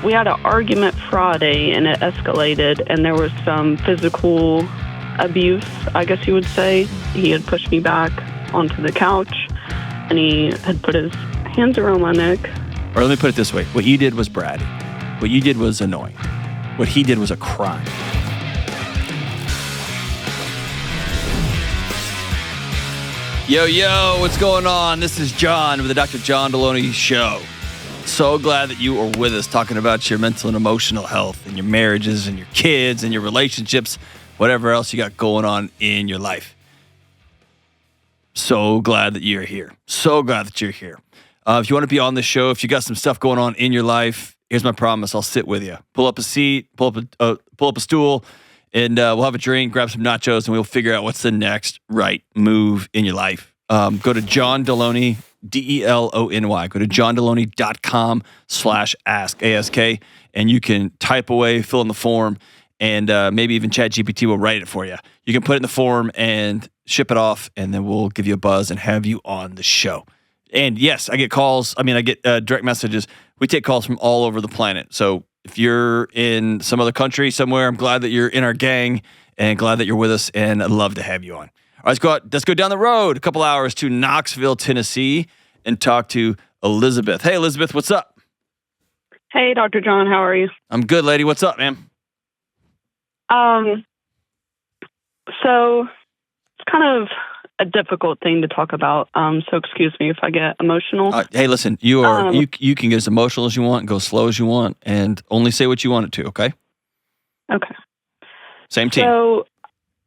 we had an argument Friday, and it escalated, and there was some physical abuse, I guess you would say. He had pushed me back onto the couch, and he had put his hands around my neck. Or let me put it this way. What you did was bratty. What you did was annoying. What he did was a crime. Yo, what's going on? This is John with the Dr. John Delony Show. So glad that you are with us talking about your mental and emotional health and your marriages and your kids and your relationships, whatever else you got going on in your life. So glad that you're here. So glad that you're here. If you want to be on the show, if you got some stuff going on in your life, here's my promise. I'll sit with you. Pull up a seat, pull up a stool, and we'll have a drink, grab some nachos, and we'll figure out what's the next right move in your life. Go to John Delony, Delony. Go to johndelony.com/ask, A-S-K, and you can type away, fill in the form, and maybe even ChatGPT will write it for you. You can put it in the form and ship it off, and then we'll give you a buzz and have you on the show. And yes, I get calls. I get direct messages. We take calls from all over the planet. So if you're in some other country somewhere, I'm glad that you're in our gang and glad that you're with us, and I'd love to have you on. All right, let's go down the road a couple hours to Knoxville, Tennessee, and talk to Elizabeth. Hey, Elizabeth, what's up? Hey, Dr. John, how are you? I'm good, lady. What's up, man? So it's kind of a difficult thing to talk about. So excuse me if I get emotional. Hey, listen, you can get as emotional as you want, go as slow as you want, and only say what you want it to, okay? Okay. Same team. So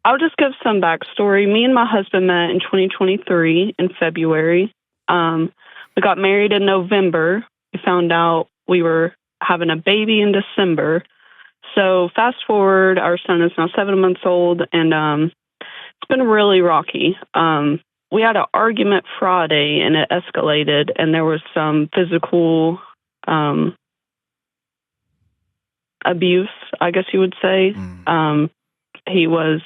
I'll just give some backstory. Me and my husband met in 2023 in February. We got married in November. We found out we were having a baby in December. So fast forward, our son is now 7 months old, and it's been really rocky. We had an argument Friday, and it escalated, and there was some physical abuse, I guess you would say. He was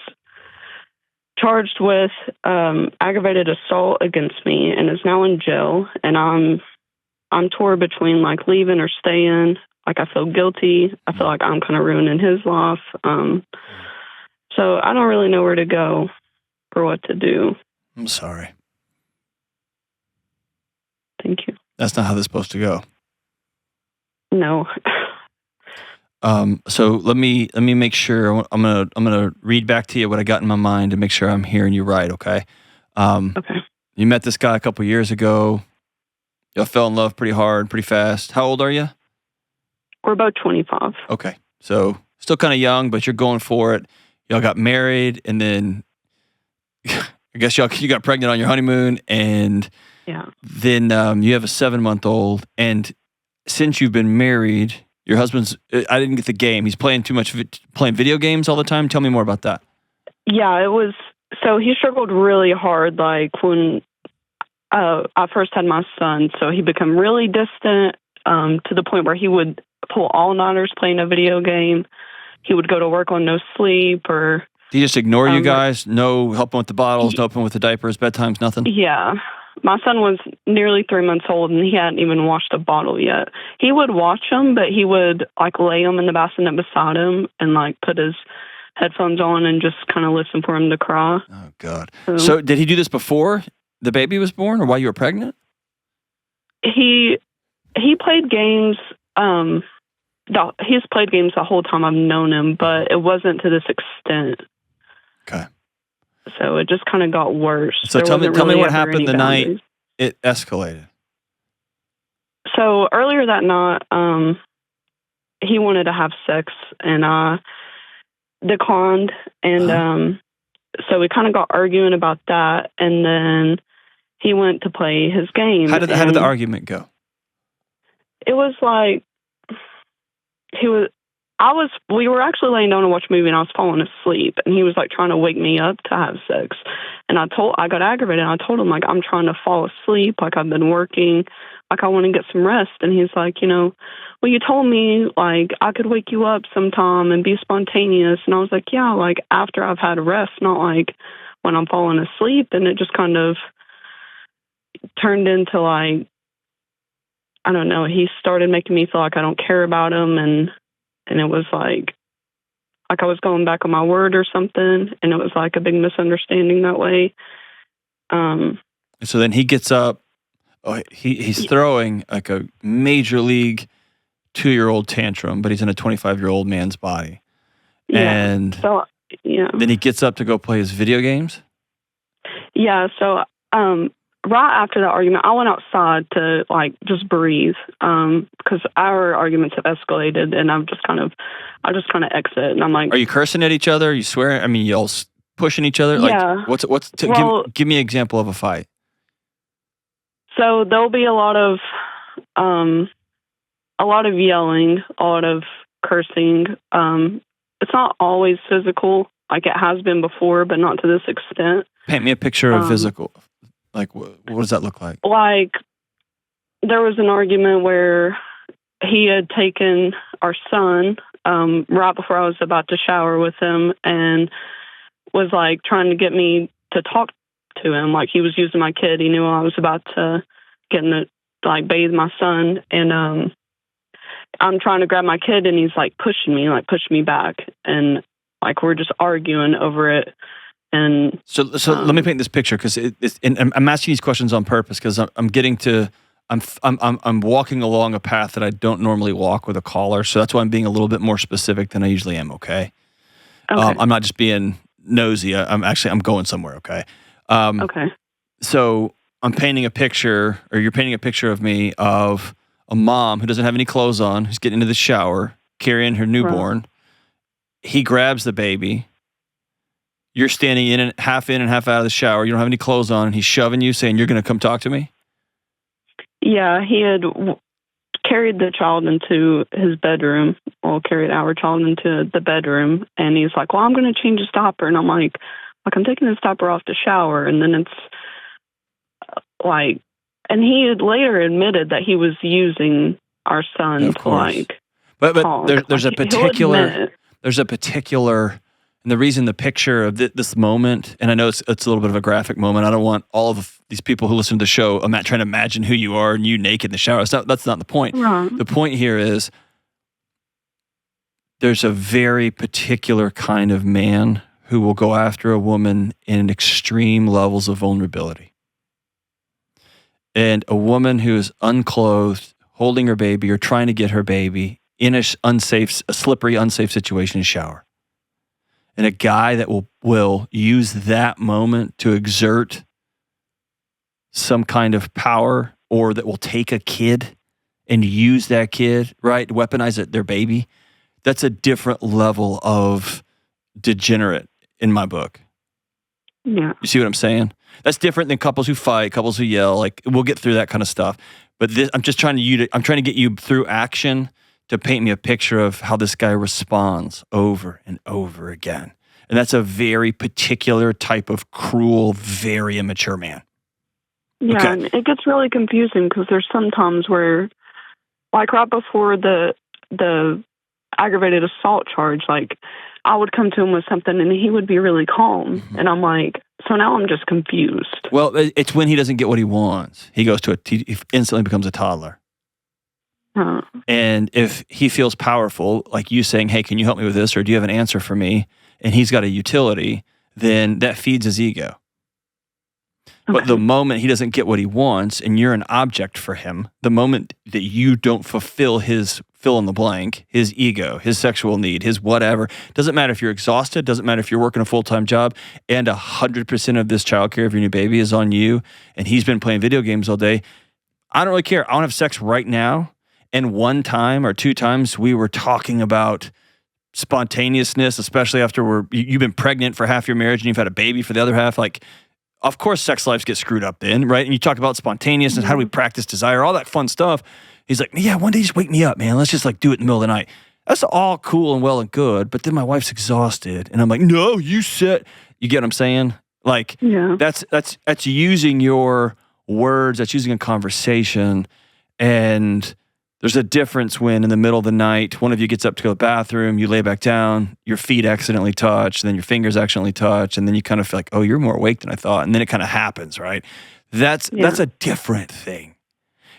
charged with aggravated assault against me and is now in jail, and I'm torn between like leaving or staying. Like, I feel guilty. I feel like I'm kind of ruining his life. So I don't really know where to go or what to do. I'm sorry. Thank you. That's not how this is supposed to go. No. So let me make sure. I'm gonna read back to you what I got in my mind to make sure I'm hearing you right. Okay. Okay. You met this guy a couple years ago. Y'all fell in love pretty hard, pretty fast. How old are you? We're about 25. Okay. So still kind of young, but you're going for it. Y'all got married, and then I guess you got pregnant on your honeymoon, and then you have a 7-month-old. And since you've been married, your husband's, I didn't get the game. He's playing playing video games all the time. Tell me more about that. Yeah, it was, so he struggled really hard, like when I first had my son. So he became really distant to the point where he would pull all-nighters playing a video game. He would go to work on no sleep, or... Did he just ignore you guys? No helping with the bottles, no helping with the diapers, bedtimes, nothing? Yeah. My son was nearly 3 months old, and he hadn't even washed a bottle yet. He would watch them, but he would like lay them in the bassinet beside him and like put his headphones on and just kind of listen for him to cry. Oh, God. So did he do this before the baby was born, or while you were pregnant? He played games. He's played games the whole time I've known him, but it wasn't to this extent. Okay. So it just kind of got worse. So tell me what happened the night it escalated. So earlier that night, he wanted to have sex, and I declined. And so we kind of got arguing about that, and then he went to play his game. How did the argument go? It was like we were actually laying down to watch a movie, and I was falling asleep, and he was like trying to wake me up to have sex. And I got aggravated, and I told him, like, I'm trying to fall asleep, like I've been working, like I want to get some rest. And he's like, well, you told me like I could wake you up sometime and be spontaneous. And I was like, yeah, like after I've had rest, not like when I'm falling asleep. And it just kind of turned into like I don't know, he started making me feel like I don't care about him, and it was like I was going back on my word or something, and it was like a big misunderstanding that way. So then he gets up. Oh, he's throwing like a major league 2-year-old tantrum, but he's in a 25-year-old man's body. Yeah. And so, yeah. Then he gets up to go play his video games? Yeah, so right after that argument, I went outside to like just breathe because our arguments have escalated, and I just kind of exit, and I'm like, are you cursing at each other? Are you swearing? I mean, y'all pushing each other? Yeah. Like, give me an example of a fight. So there'll be a lot of yelling, a lot of cursing. It's not always physical, like it has been before, but not to this extent. Paint me a picture of physical. Like, what does that look like? Like, there was an argument where he had taken our son right before I was about to shower with him, and was like trying to get me to talk to him. Like, he was using my kid. He knew I was about to get in the, like, bathe my son, and I'm trying to grab my kid, and he's like pushing me back, and like we're just arguing over it. And so let me paint this picture, because I'm asking these questions on purpose, because I'm walking along a path that I don't normally walk with a caller, so that's why I'm being a little bit more specific than I usually am. Okay. I'm not just being nosy. I'm going somewhere. Okay. Okay. So I'm painting a picture, or you're painting a picture of me of a mom who doesn't have any clothes on, who's getting into the shower, carrying her newborn. Right. He grabs the baby. You're standing in and half out of the shower. You don't have any clothes on, and he's shoving you, saying, "You're going to come talk to me?" Yeah, he had carried the child into his bedroom, or carried our child into the bedroom, and he's like, "Well, I'm going to change the stopper," and I'm like, I'm taking the stopper off the shower, and then it's like, and he had later admitted that he was using our son to like. But there's a particular, and the reason the picture of this moment, and I know it's a little bit of a graphic moment. I don't want all of these people who listen to the show, I'm not trying to imagine who you are and you naked in the shower. That's not the point. Right. The point here is there's a very particular kind of man who will go after a woman in extreme levels of vulnerability. And a woman who is unclothed, holding her baby or trying to get her baby in a slippery, unsafe situation in the shower. And a guy that will use that moment to exert some kind of power, or that will take a kid and use that kid, right? Weaponize it, their baby. That's a different level of degenerate in my book. Yeah. You see what I'm saying? That's different than couples who fight, couples who yell. Like, we'll get through that kind of stuff. But I'm trying to get you through action to paint me a picture of how this guy responds over and over again. And that's a very particular type of cruel, very immature man. Yeah, okay. And it gets really confusing because there's some times where, like right before the aggravated assault charge, like I would come to him with something and he would be really calm. Mm-hmm. And I'm like, so now I'm just confused. Well, it's when he doesn't get what he wants. He goes to he instantly becomes a toddler. Huh. And if he feels powerful, like you saying, hey, can you help me with this? Or do you have an answer for me? And he's got a utility, then that feeds his ego. Okay. But the moment he doesn't get what he wants and you're an object for him, the moment that you don't fulfill his fill in the blank, his ego, his sexual need, his whatever, doesn't matter if you're exhausted, doesn't matter if you're working a full-time job, and 100% of this childcare of your new baby is on you, and he's been playing video games all day. I don't really care. I want to have sex right now. And one time or two times we were talking about spontaneousness, especially after you've been pregnant for half your marriage and you've had a baby for the other half. Like, of course, sex lives get screwed up then, right? And you talk about spontaneousness and how do we practice desire, all that fun stuff. He's like, yeah, one day just wake me up, man. Let's just like do it in the middle of the night. That's all cool and well and good. But then my wife's exhausted. And I'm like, no, you said, you get what I'm saying? Like, yeah. That's using your words, that's using a conversation. And there's a difference when in the middle of the night, one of you gets up to go to the bathroom, you lay back down, your feet accidentally touch, then your fingers accidentally touch, and then you kind of feel like, oh, you're more awake than I thought. And then it kind of happens, right? That's a different thing.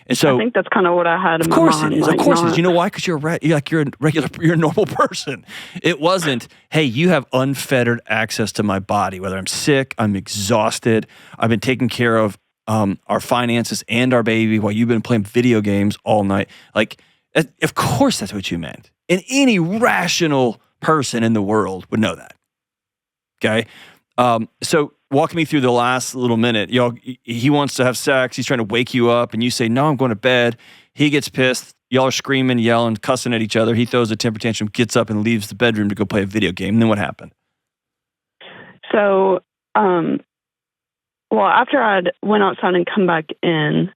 And so, I think that's kind of what I had in of my course mind. it is. Like, Of course it not, is. You know why? Because you're a normal person. It wasn't, hey, you have unfettered access to my body. Whether I'm sick, I'm exhausted, I've been taking care of our finances and our baby while you've been playing video games all night. Like, of course that's what you meant. And any rational person in the world would know that. Okay? So walk me through the last little minute. He wants to have sex. He's trying to wake you up, and you say, no, I'm going to bed. He gets pissed. Y'all are screaming, yelling, cussing at each other. He throws a temper tantrum, gets up, and leaves the bedroom to go play a video game. And then what happened? So, well, after I'd went outside and come back in,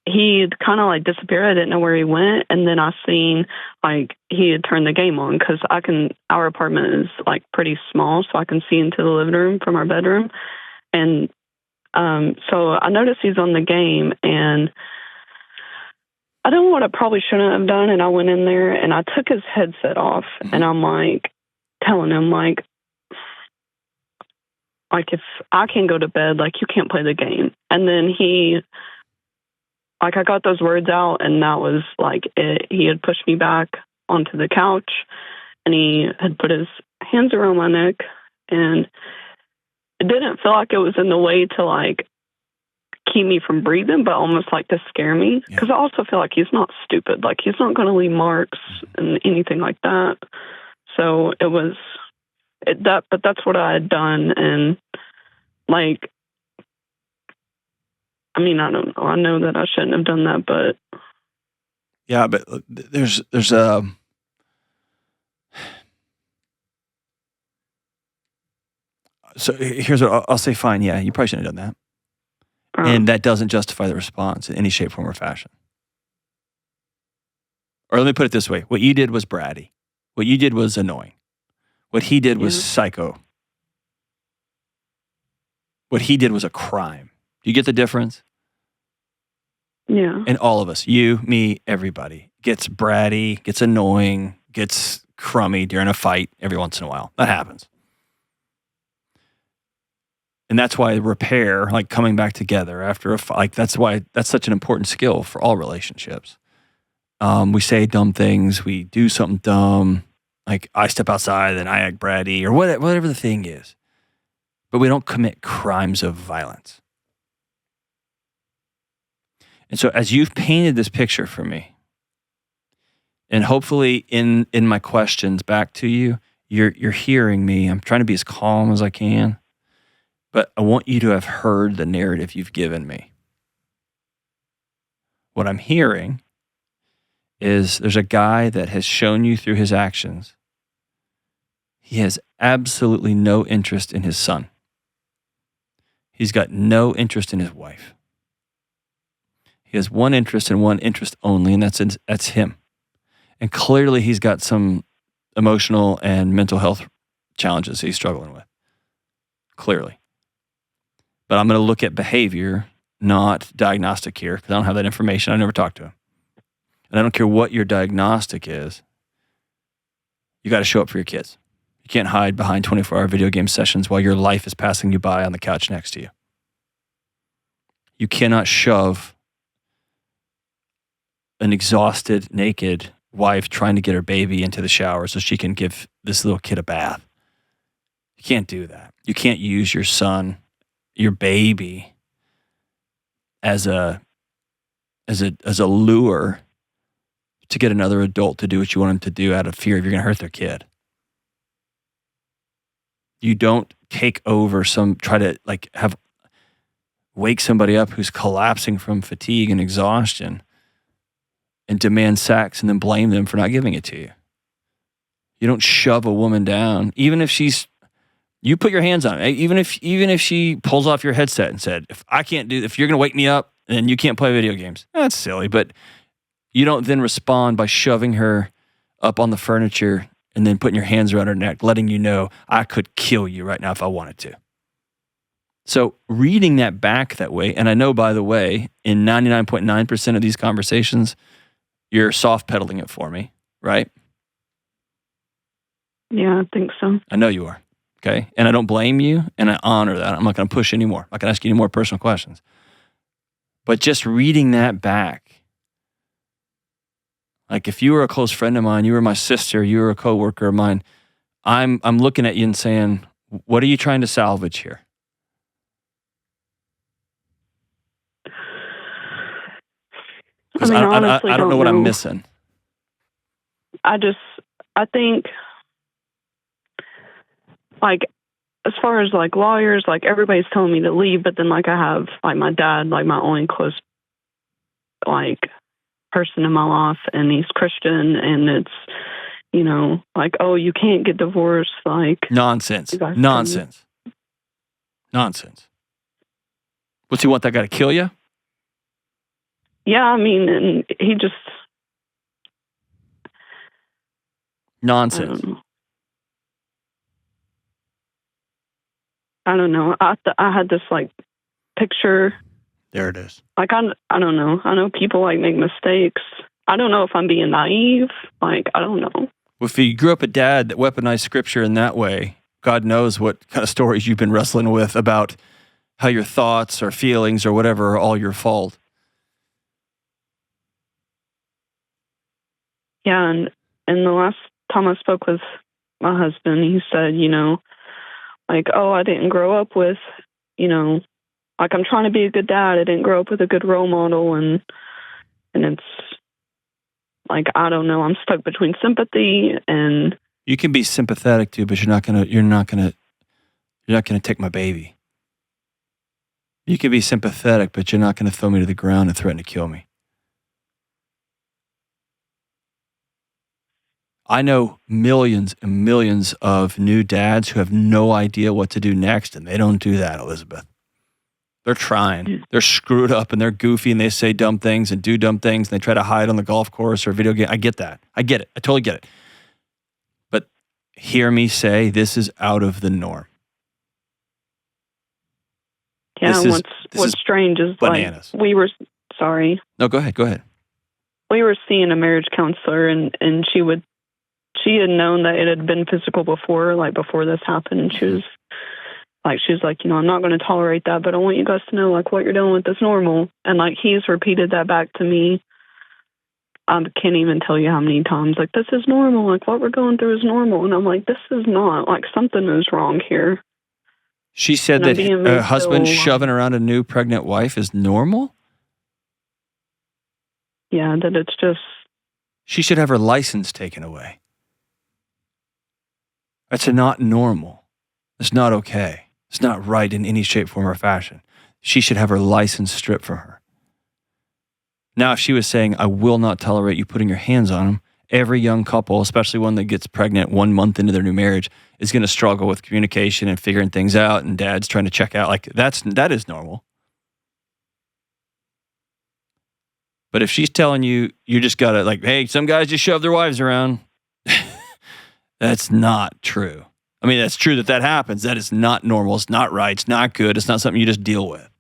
he kind of like disappeared. I didn't know where he went. And then I seen like he had turned the game on because our apartment is like pretty small, so I can see into the living room from our bedroom. And so I noticed he's on the game, and I don't know what I probably shouldn't have done. And I went in there and I took his headset off, and I'm like telling him like if I can go to bed, like you can't play the game. And then I got those words out, and that was like it. He had pushed me back onto the couch, and he had put his hands around my neck, and it didn't feel like it was in the way to like keep me from breathing, but almost like to scare me. Because I also feel like he's not stupid. Like he's not going to leave marks and anything like that. So it was but that's what I had done, and like. I mean, I don't know. I know that I shouldn't have done that, but yeah, but there's so here's what I'll say. Fine, yeah, you probably shouldn't have done that, and that doesn't justify the response in any shape, form, or fashion. Or let me put it this way: what you did was bratty. What you did was annoying. What he did was psycho. What he did was a crime. Do you get the difference? Yeah. And all of us, you, me, everybody, gets bratty, gets annoying, gets crummy during a fight every once in a while. That happens. And that's why repair, like coming back together after a fight, like that's why that's such an important skill for all relationships. We say dumb things, we do something dumb, like I step outside and I act bratty or whatever the thing is. But we don't commit crimes of violence. And so as you've painted this picture for me, and hopefully in my questions back to you, you're hearing me. I'm trying to be as calm as I can, but I want you to have heard the narrative you've given me. What I'm hearing is there's a guy that has shown you through his actions, he has absolutely no interest in his son. He's got no interest in his wife. He has one interest and one interest only, and that's him. And clearly he's got some emotional and mental health challenges he's struggling with. Clearly. But I'm going to look at behavior, not diagnostic here, because I don't have that information. I never talked to him. And I don't care what your diagnostic is. You got to show up for your kids. You can't hide behind 24-hour video game sessions while your life is passing you by on the couch next to you. You cannot shove an exhausted, naked wife trying to get her baby into the shower so she can give this little kid a bath. You can't do that. You can't use your son, your baby, as a lure to get another adult to do what you want them to do out of fear of you're going to hurt their kid. You don't take over try to wake somebody up who's collapsing from fatigue and exhaustion and demand sex and then blame them for not giving it to you. You don't shove a woman down, even if you put your hands on it. Even if she pulls off your headset and said, if you're going to wake me up and you can't play video games, that's silly. But you don't then respond by shoving her up on the furniture and then putting your hands around her neck, letting you know, I could kill you right now if I wanted to. So reading that back that way, and I know, by the way, in 99.9% of these conversations, you're soft pedaling it for me, right? Yeah, I think so. I know you are, okay? And I don't blame you, and I honor that. I'm not going to push anymore. I'm not going to ask you any more personal questions. But just reading that back, like if you were a close friend of mine, you were my sister, you were a coworker of mine, I'm looking at you and saying, what are you trying to salvage here? Because I don't know what I'm missing. I think, like, as far as like lawyers, like everybody's telling me to leave, but then like I have like my dad, like my only close like person in my life, and he's Christian, and it's, you know, like, oh, you can't get divorced, like nonsense. What's he want that guy to kill you? Yeah, I mean, and he just nonsense. I don't know. I had this like picture. There it is. Like I don't know. I know people like make mistakes. I don't know if I'm being naive. Like I don't know. Well, if you grew up a dad that weaponized scripture in that way, God knows what kind of stories you've been wrestling with about how your thoughts or feelings or whatever are all your fault. Yeah, and the last time I spoke with my husband, he said, you know, like, oh, I didn't grow up with, you know, like I'm trying to be a good dad. I didn't grow up with a good role model, and it's like, I don't know. I'm stuck between sympathy and. You can be sympathetic too, but you're not gonna take my baby. You can be sympathetic, but you're not gonna throw me to the ground and threaten to kill me. I know millions and millions of new dads who have no idea what to do next, and they don't do that, Elizabeth. They're trying. They're screwed up, and they're goofy, and they say dumb things and do dumb things, and they try to hide on the golf course or video game. I get that. I get it. I totally get it. But hear me say, this is out of the norm. Yeah, what's strange is bananas. Like No, go ahead. We were seeing a marriage counselor, and she had known that it had been physical before, like before this happened. And she was like, you know, I'm not going to tolerate that, but I want you guys to know, like, what you're dealing with is normal. And like, he's repeated that back to me. I can't even tell you how many times, like, this is normal. Like, what we're going through is normal. And I'm like, this is not, like, something is wrong here. She said that a husband shoving around a new pregnant wife is normal? Yeah, that it's just. She should have her license taken away. That's not normal. It's not okay. It's not right in any shape, form, or fashion. She should have her license stripped from her. Now, if she was saying, I will not tolerate you putting your hands on him, every young couple, especially one that gets pregnant 1 month into their new marriage, is going to struggle with communication and figuring things out, and dad's trying to check out. Like, that is normal. But if she's telling you, you just got to, like, hey, some guys just shove their wives around, that's not true. I mean, that's true that happens. That is not normal. It's not right. It's not good. It's not something you just deal with.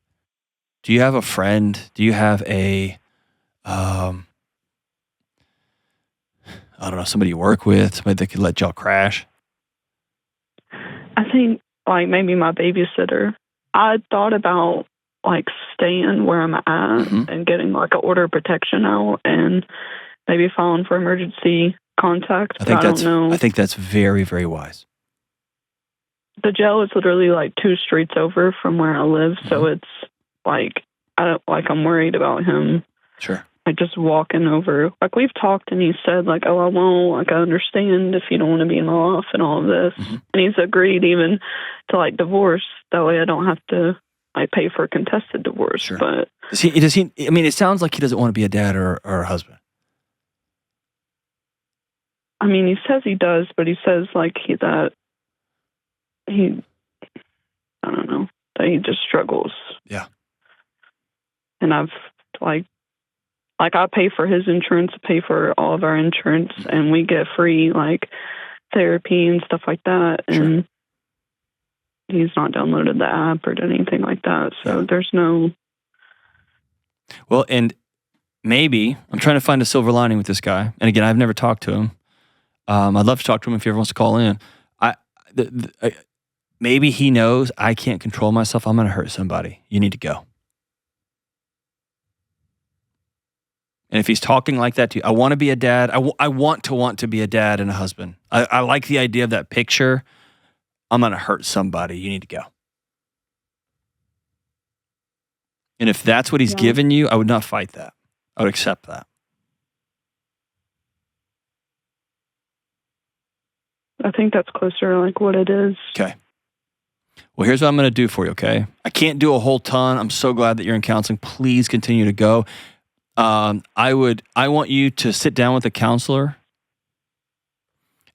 Do you have a friend? Do you have a, I don't know, somebody you work with, somebody that could let y'all crash? I think, like, maybe my babysitter. I thought about, like, staying where I'm at and getting, like, an order of protection out and maybe filing for emergency contact. I don't know. I think that's very, very wise. The jail is literally like 2 streets over from where I live, so it's like I'm worried about him. Sure. Like just walking over. Like we've talked, and he said like, "Oh, I won't. Like I understand if you don't want to be in my life and all of this." And he's agreed even to like divorce. That way, I don't have to like pay for a contested divorce. Sure. But does he? I mean, it sounds like he doesn't want to be a dad or a husband. I mean, he says he does, but he says like I don't know, that he just struggles. Yeah. And I've like I pay for his insurance, pay for all of our insurance, and we get free like therapy and stuff like that. Sure. And he's not downloaded the app or done anything like that. So there's no. Well, and maybe I'm trying to find a silver lining with this guy. And again, I've never talked to him. I'd love to talk to him if he ever wants to call in. Maybe he knows I can't control myself. I'm going to hurt somebody. You need to go. And if he's talking like that to you, I want to be a dad. I want to be a dad and a husband. I like the idea of that picture. I'm going to hurt somebody. You need to go. And if that's what he's given you, I would not fight that. I would accept that. I think that's closer to like what it is. Okay. Well, here's what I'm going to do for you, okay? I can't do a whole ton. I'm so glad that you're in counseling. Please continue to go. I want you to sit down with a counselor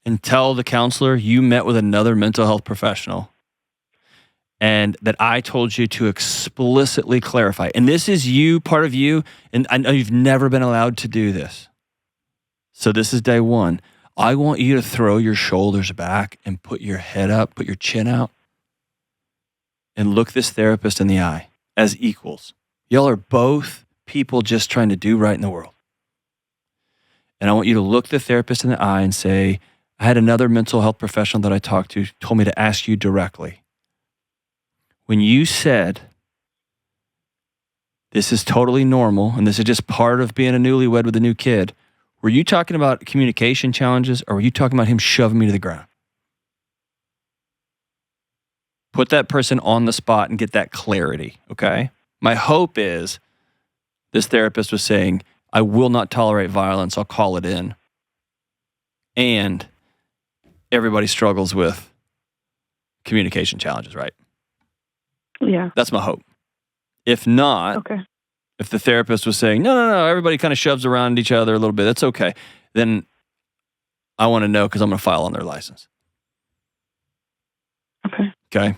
and tell the counselor you met with another mental health professional and that I told you to explicitly clarify. And this is you, part of you, and I know you've never been allowed to do this. So this is day one. I want you to throw your shoulders back and put your head up, put your chin out, and look this therapist in the eye as equals. Y'all are both people just trying to do right in the world. And I want you to look the therapist in the eye and say, I had another mental health professional that I talked to told me to ask you directly. When you said, this is totally normal and this is just part of being a newlywed with a new kid, were you talking about communication challenges or were you talking about him shoving me to the ground? Put that person on the spot and get that clarity, okay? My hope is this therapist was saying, I will not tolerate violence. I'll call it in. And everybody struggles with communication challenges, right? Yeah. That's my hope. If not, okay. If the therapist was saying, no, everybody kind of shoves around each other a little bit, that's okay, then I want to know because I'm going to file on their license. Okay.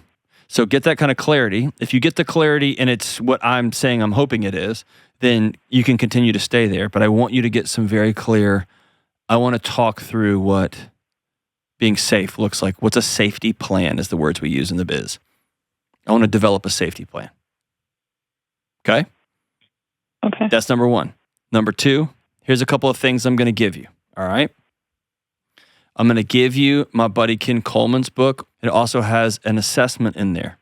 So get that kind of clarity. If you get the clarity and it's what I'm saying I'm hoping it is, then you can continue to stay there. But I want you to get some very clear, I want to talk through what being safe looks like. What's a safety plan is the words we use in the biz. I want to develop a safety plan. Okay? Okay. That's number one. Number two, here's a couple of things I'm going to give you. All right? I'm going to give you my buddy Ken Coleman's book. It also has an assessment in there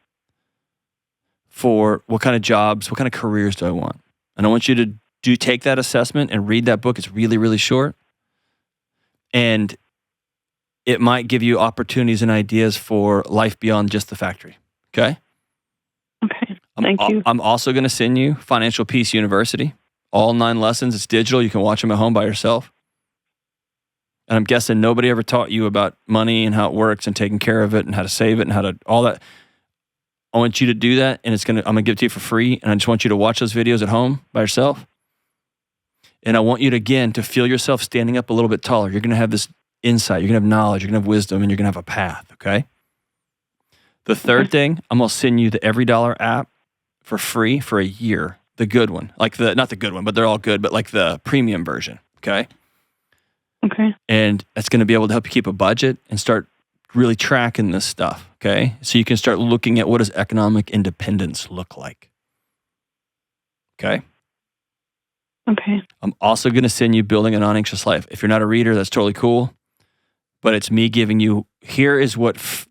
for what kind of jobs, what kind of careers do I want. And I want you to take that assessment and read that book. It's really, really short. And it might give you opportunities and ideas for life beyond just the factory. Okay? Okay. Thank you. I'm also going to send you Financial Peace University. All 9 lessons. It's digital. You can watch them at home by yourself. And I'm guessing nobody ever taught you about money and how it works and taking care of it and how to save it and how to all that. I want you to do that, and I'm gonna give it to you for free. And I just want you to watch those videos at home by yourself. And I want you to, again, to feel yourself standing up a little bit taller. You're gonna have this insight. You're gonna have knowledge. You're gonna have wisdom, and you're gonna have a path. Okay. The third thing, I'm gonna send you the Every Dollar app for free for a year. The good one, like not the good one, but they're all good, but like the premium version. Okay. Okay. And that's going to be able to help you keep a budget and start really tracking this stuff, okay? So you can start looking at what does economic independence look like, okay? Okay. I'm also going to send you Building a Non-Anxious Life. If you're not a reader, that's totally cool, but it's me giving you, here is what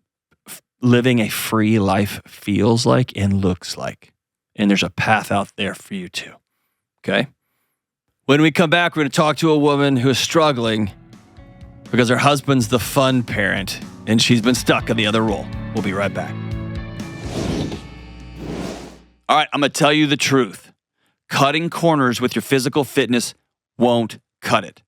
living a free life feels like and looks like. And there's a path out there for you too, okay? When we come back, we're going to talk to a woman who is struggling because her husband's the fun parent and she's been stuck in the other role. We'll be right back. All right, I'm going to tell you the truth. Cutting corners with your physical fitness won't cut it.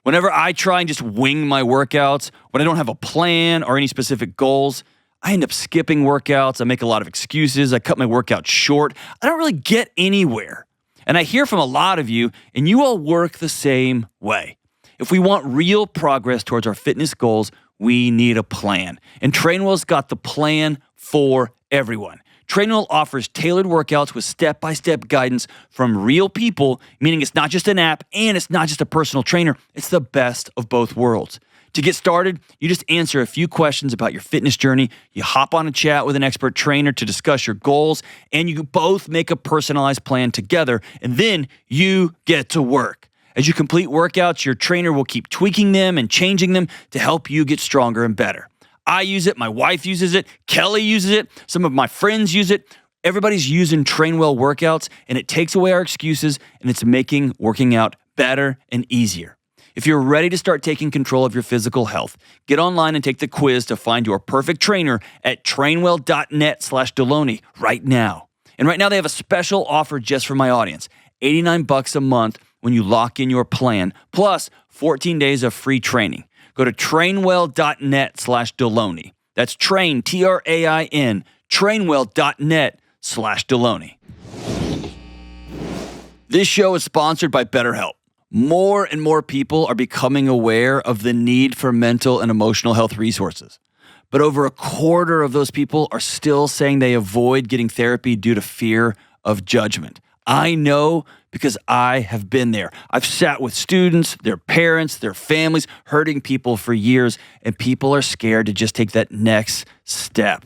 Whenever I try and just wing my workouts, when I don't have a plan or any specific goals, I end up skipping workouts. I make a lot of excuses. I cut my workout short. I don't really get anywhere. And I hear from a lot of you, and you all work the same way. If we want real progress towards our fitness goals, we need a plan. And Trainwell's got the plan for everyone. Trainwell offers tailored workouts with step-by-step guidance from real people, meaning it's not just an app and it's not just a personal trainer. It's the best of both worlds. To get started, you just answer a few questions about your fitness journey. You hop on a chat with an expert trainer to discuss your goals, and you both make a personalized plan together, and then you get to work. As you complete workouts, your trainer will keep tweaking them and changing them to help you get stronger and better. I use it. My wife uses it. Kelly uses it. Some of my friends use it. Everybody's using Trainwell workouts, and it takes away our excuses, and it's making working out better, and easier. If you're ready to start taking control of your physical health, get online and take the quiz to find your perfect trainer at trainwell.net/Delony right now. And right now they have a special offer just for my audience. $89 a month when you lock in your plan, plus 14 days of free training. Go to trainwell.net/Delony. That's train, Train, trainwell.net/Delony. This show is sponsored by BetterHelp. More and more people are becoming aware of the need for mental and emotional health resources. But over a quarter of those people are still saying they avoid getting therapy due to fear of judgment. I know because I have been there. I've sat with students, their parents, their families, hurting people for years, and people are scared to just take that next step.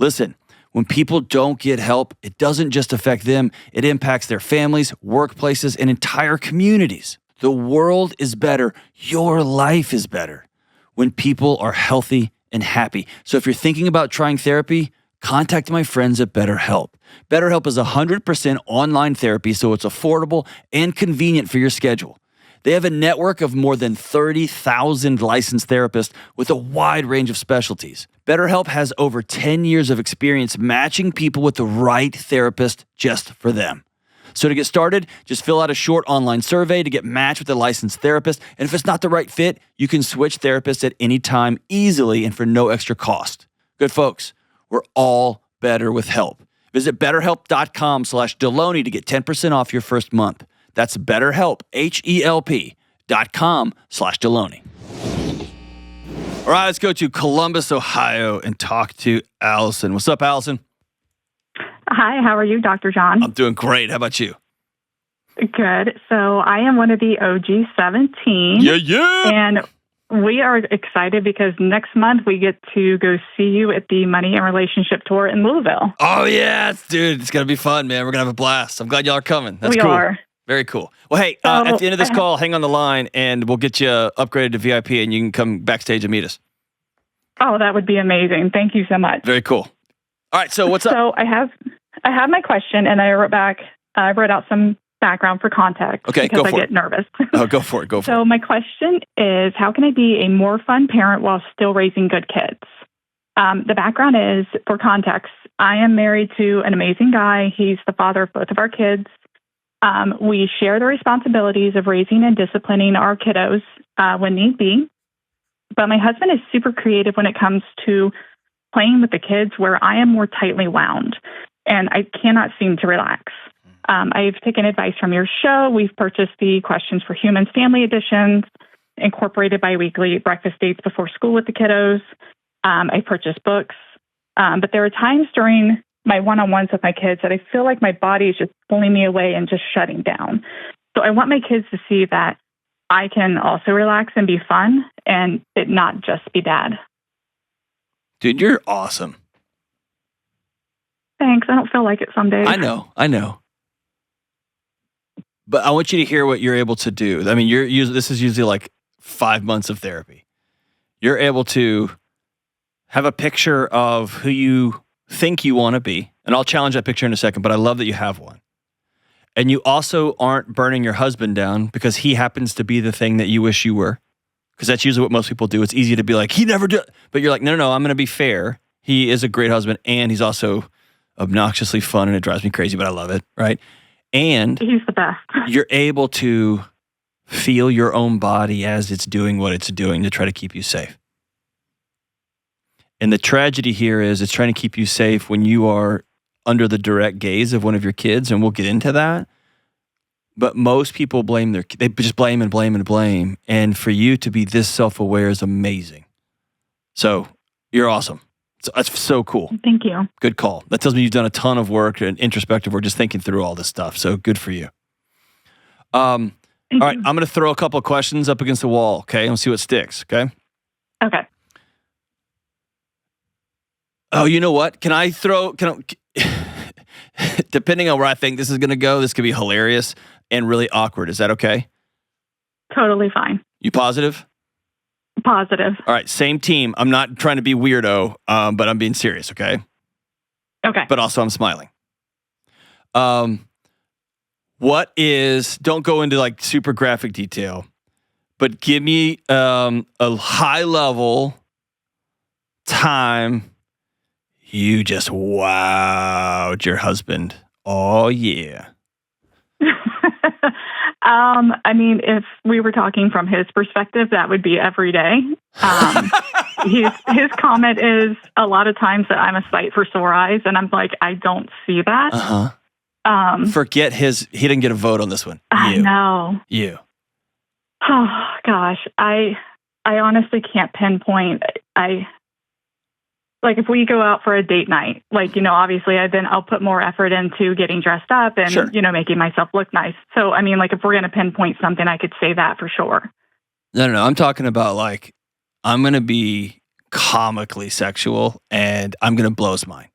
Listen, when people don't get help, it doesn't just affect them, it impacts their families, workplaces, and entire communities. The world is better. Your life is better when people are healthy and happy. So if you're thinking about trying therapy, contact my friends at BetterHelp. BetterHelp is 100% online therapy, so it's affordable and convenient for your schedule. They have a network of more than 30,000 licensed therapists with a wide range of specialties. BetterHelp has over 10 years of experience matching people with the right therapist just for them. So to get started, just fill out a short online survey to get matched with a licensed therapist. And if it's not the right fit, you can switch therapists at any time easily and for no extra cost. Good folks, we're all better with help. Visit betterhelp.com/Delony to get 10% off your first month. That's BetterHelp, HELP.com/Delony. All right, let's go to Columbus, Ohio, and talk to Allison. What's up, Allison? Hi, how are you, Dr. John? I'm doing great. How about you? Good. So I am one of the OG 17. Yeah. And we are excited because next month we get to go see you at the Money and Relationship Tour in Louisville. Oh, yeah, dude. It's going to be fun, man. We're going to have a blast. I'm glad y'all are coming. That's cool. We are. Very cool. Well, hey, at the end of this call, hang on the line, and we'll get you upgraded to VIP, and you can come backstage and meet us. Oh, that would be amazing. Thank you so much. Very cool. All right, so what's up? So I have my question, and I wrote out some background for context. Okay, because go for I get nervous. Oh, go for it. So my question is, how can I be a more fun parent while still raising good kids? The background is, for context, I am married to an amazing guy. He's the father of both of our kids. We share the responsibilities of raising and disciplining our kiddos when need be. But my husband is super creative when it comes to playing with the kids, where I am more tightly wound, and I cannot seem to relax. I've taken advice from your show. We've purchased the Questions for Humans family editions, incorporated biweekly breakfast dates before school with the kiddos. I purchased books. But there are times during my one-on-ones with my kids that I feel like my body is just pulling me away and just shutting down. So I want my kids to see that I can also relax and be fun and it not just be dad. Dude, you're awesome. Thanks. I don't feel like it some days. I know. But I want you to hear what you're able to do. I mean, this is usually like 5 months of therapy. You're able to have a picture of who you think you want to be. And I'll challenge that picture in a second, but I love that you have one. And you also aren't burning your husband down because he happens to be the thing that you wish you were. Because that's usually what most people do. It's easy to be like, he never did. But you're like, no, I'm going to be fair. He is a great husband, and he's also obnoxiously fun, and it drives me crazy, but I love it, right? And he's the best. You're able to feel your own body as it's doing what it's doing to try to keep you safe. And the tragedy here is it's trying to keep you safe when you are under the direct gaze of one of your kids, and we'll get into that. But most people they just blame and blame and blame. And for you to be this self-aware is amazing. So you're awesome. That's so cool. Thank you. Good call. That tells me you've done a ton of work and introspective work, just thinking through all this stuff. So good for you. All right, I'm going to throw a couple of questions up against the wall, okay? And see what sticks, okay? Okay. Oh, you know what? Depending on where I think this is going to go, this could be hilarious and really awkward. Is that okay? Totally fine. You positive? Positive. All right, same team. I'm not trying to be weirdo, but I'm being serious, okay? Okay. But also I'm smiling. don't go into like super graphic detail, but give me a high level time you just wowed your husband. Oh, yeah. I mean, if we were talking from his perspective, that would be every day. His comment is a lot of times that I'm a sight for sore eyes, and I'm like, I don't see that. Forget he didn't get a vote on this one. I know. You. Oh, gosh. I honestly can't pinpoint. Like if we go out for a date night, like, obviously I'll put more effort into getting dressed up and, Sure. Making myself look nice. So, I mean, like if we're going to pinpoint something, I could say that for sure. No. I'm talking about like, I'm going to be comically sexual and I'm going to blow his mind.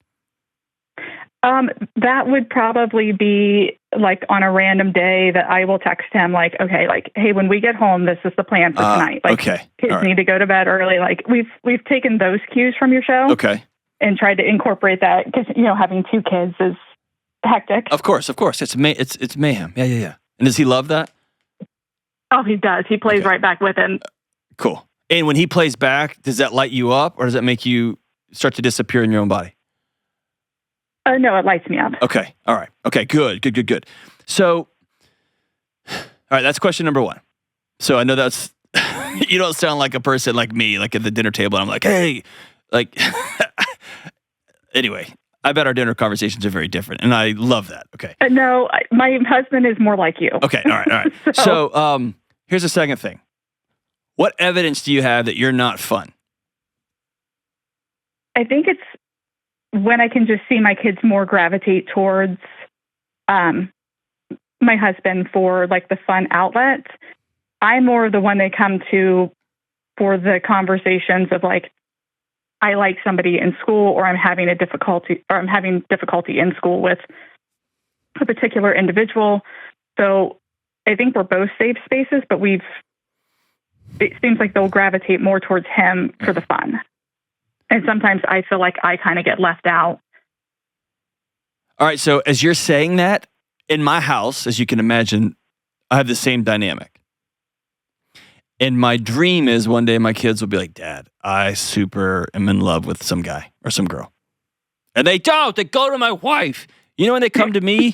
That would probably be like on a random day that I will text him like, okay, like, hey, when we get home, this is the plan for tonight. Like, okay. Kids right. need to go to bed early. Like we've taken those cues from your show. Okay. And tried to incorporate that because, having 2 kids is hectic. Of course. It's mayhem. Yeah. And does he love that? Oh, he does. He plays right back with him. Cool. And when he plays back, does that light you up or does that make you start to disappear in your own body? No, it lights me up. Okay. All right. Okay. Good. So, all right. That's question number 1. So I know that's, you don't sound like a person like me, like at the dinner table. And I'm like, hey, like, anyway, I bet our dinner conversations are very different. And I love that. Okay. No, my husband is more like you. Okay. All right. So here's the second thing. What evidence do you have that you're not fun? I think it's when I can just see my kids more gravitate towards my husband for like the fun outlet. I'm more of the one they come to for the conversations of like, I like somebody in school or I'm having difficulty in school with a particular individual. So I think we're both safe spaces, but it seems like they'll gravitate more towards him for the fun. And sometimes I feel like I kind of get left out. All right. So as you're saying that, in my house, as you can imagine, I have the same dynamic. And my dream is one day my kids will be like, Dad, I super am in love with some guy or some girl. And they don't. They go to my wife. When they come to me,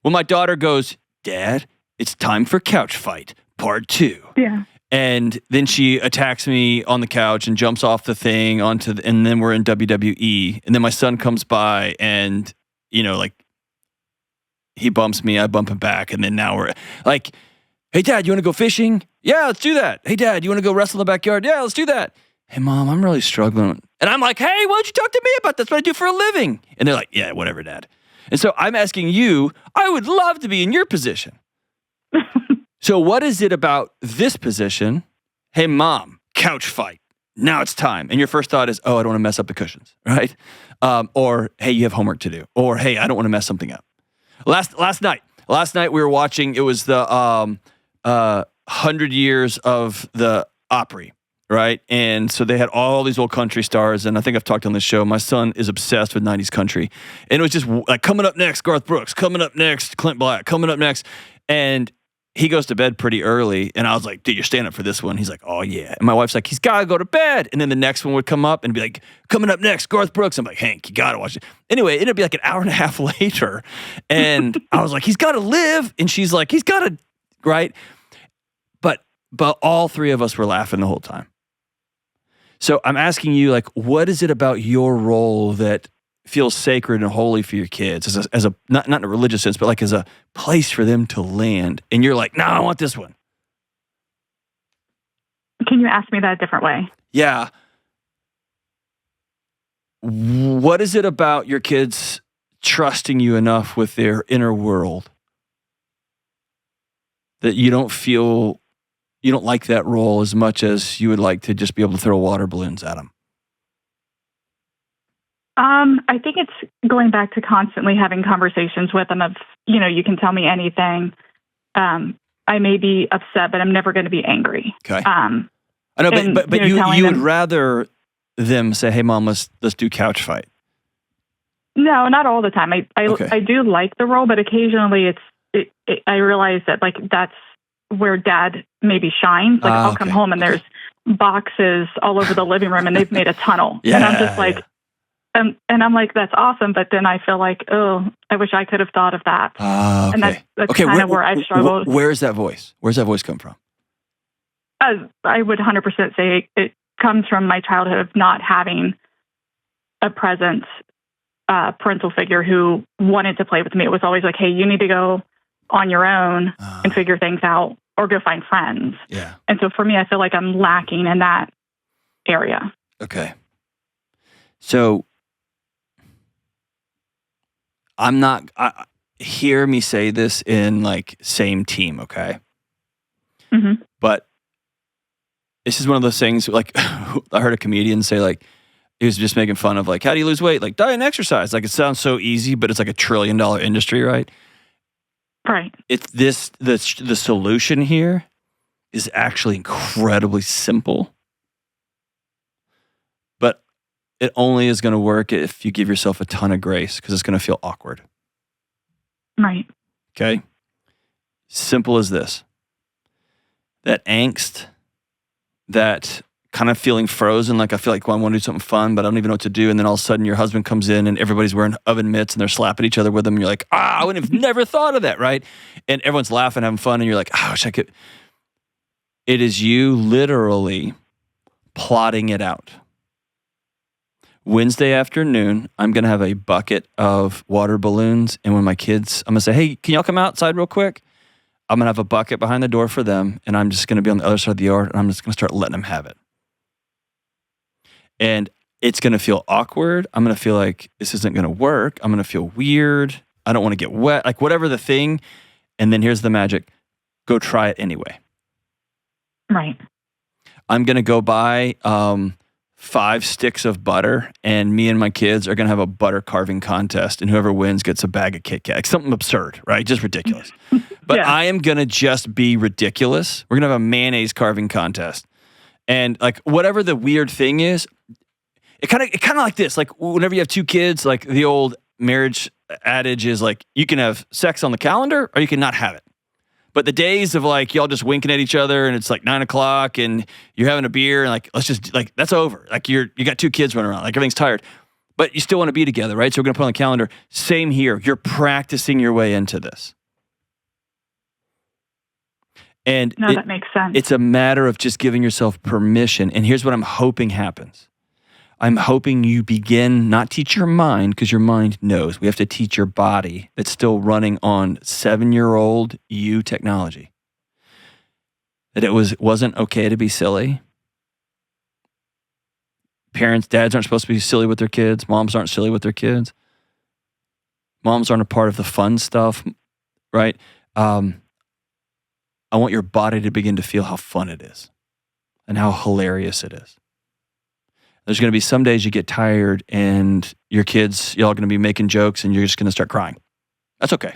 when my daughter goes, Dad, it's time for couch fight, part 2. Yeah. And then she attacks me on the couch and jumps off the thing and then we're in WWE. And then my son comes by and, like he bumps me, I bump him back. And then now we're like, hey, Dad, you want to go fishing? Yeah, let's do that. Hey, Dad, you want to go wrestle in the backyard? Yeah, let's do that. Hey, Mom, I'm really struggling. And I'm like, hey, why don't you talk to me about this? What I do for a living. And they're like, yeah, whatever, Dad. And so I'm asking you, I would love to be in your position. So what is it about this position? Hey, Mom, couch fight. Now it's time. And your first thought is, oh, I don't want to mess up the cushions, right? Or, hey, you have homework to do. Or, hey, I don't want to mess something up. Last night we were watching, it was the 100 years of the Opry, right? And so they had all these old country stars. And I think I've talked on this show. My son is obsessed with 90s country. And it was just like, coming up next, Garth Brooks. Coming up next, Clint Black. Coming up next. And he goes to bed pretty early. And I was like, dude, you're staying up for this one. He's like, oh, yeah. And my wife's like, he's got to go to bed. And then the next one would come up and be like, coming up next, Garth Brooks. I'm like, Hank, you got to watch it. Anyway, it'd be like an hour and a half later. And I was like, he's got to live. And she's like, he's got to, right? But all 3 of us were laughing the whole time. So I'm asking you, like, what is it about your role that feels sacred and holy for your kids as a not in a religious sense, but like as a place for them to land? And you're like, no, I want this one. Can you ask me that a different way? Yeah. What is it about your kids trusting you enough with their inner world that you don't like that role as much as you would like to just be able to throw water balloons at them? I think it's going back to constantly having conversations with them of, you can tell me anything. I may be upset, but I'm never going to be angry. Okay. I know, but you would rather them say, hey, Mom, let's do couch fight. No, not all the time. Okay. I do like the role, but occasionally it's I realized that like that's where Dad maybe shines. Like I'll come home and there's boxes all over the living room and they've made a tunnel. And I'm just like, and I'm like, that's awesome. But then I feel like, oh, I wish I could have thought of that. And that's kind of where I've struggled. Where's that voice? Where's that voice come from? I would 100% say it comes from my childhood of not having a present parental figure who wanted to play with me. It was always like, hey, you need to go on your own and figure things out or go find friends. Yeah. And so for me, I feel like I'm lacking in that area. Okay. So I'm not, hear me say this in like same team, okay? Mm-hmm. But this is one of those things, like I heard a comedian say like, he was just making fun of like, how do you lose weight? Like diet and exercise. Like it sounds so easy, but it's like $1 trillion industry, right? Right. It's this, the solution here is actually incredibly simple, but it only is going to work if you give yourself a ton of grace because it's going to feel awkward. Right. Okay. Simple as this. That angst, that kind of feeling frozen, like I feel like, well, I want to do something fun, but I don't even know what to do. And then all of a sudden your husband comes in and everybody's wearing oven mitts and they're slapping each other with them. And you're like, I would have never thought of that, right? And everyone's laughing, having fun. And you're like, I wish I could. It is you literally plotting it out. Wednesday afternoon, I'm going to have a bucket of water balloons. And when my kids, I'm going to say, hey, can y'all come outside real quick? I'm going to have a bucket behind the door for them. And I'm just going to be on the other side of the yard. And I'm just going to start letting them have it. And it's going to feel awkward. I'm going to feel like this isn't going to work. I'm going to feel weird. I don't want to get wet, like whatever the thing. And then here's the magic. Go try it anyway. Right. I'm going to go buy 5 sticks of butter and me and my kids are going to have a butter carving contest and whoever wins gets a bag of Kit Kat. Like something absurd, right? Just ridiculous. But I am going to just be ridiculous. We're going to have a mayonnaise carving contest. And like whatever the weird thing is, it kind of like this. Like whenever you have 2 kids, like the old marriage adage is like you can have sex on the calendar or you can not have it. But the days of like y'all just winking at each other and it's like 9 o'clock and you're having a beer and like let's just like that's over. Like you got 2 kids running around, like everything's tired, but you still want to be together, right? So we're gonna put on the calendar. Same here. You're practicing your way into this. And that makes sense. It's a matter of just giving yourself permission. And here's what I'm hoping happens. I'm hoping you begin, not teach your mind, because your mind knows. We have to teach your body that's still running on 7-year-old you technology. That it wasn't okay to be silly. Parents, dads aren't supposed to be silly with their kids. Moms aren't silly with their kids. Moms aren't a part of the fun stuff, right? I want your body to begin to feel how fun it is and how hilarious it is. There's going to be some days you get tired and your kids, y'all are going to be making jokes and you're just going to start crying. That's okay.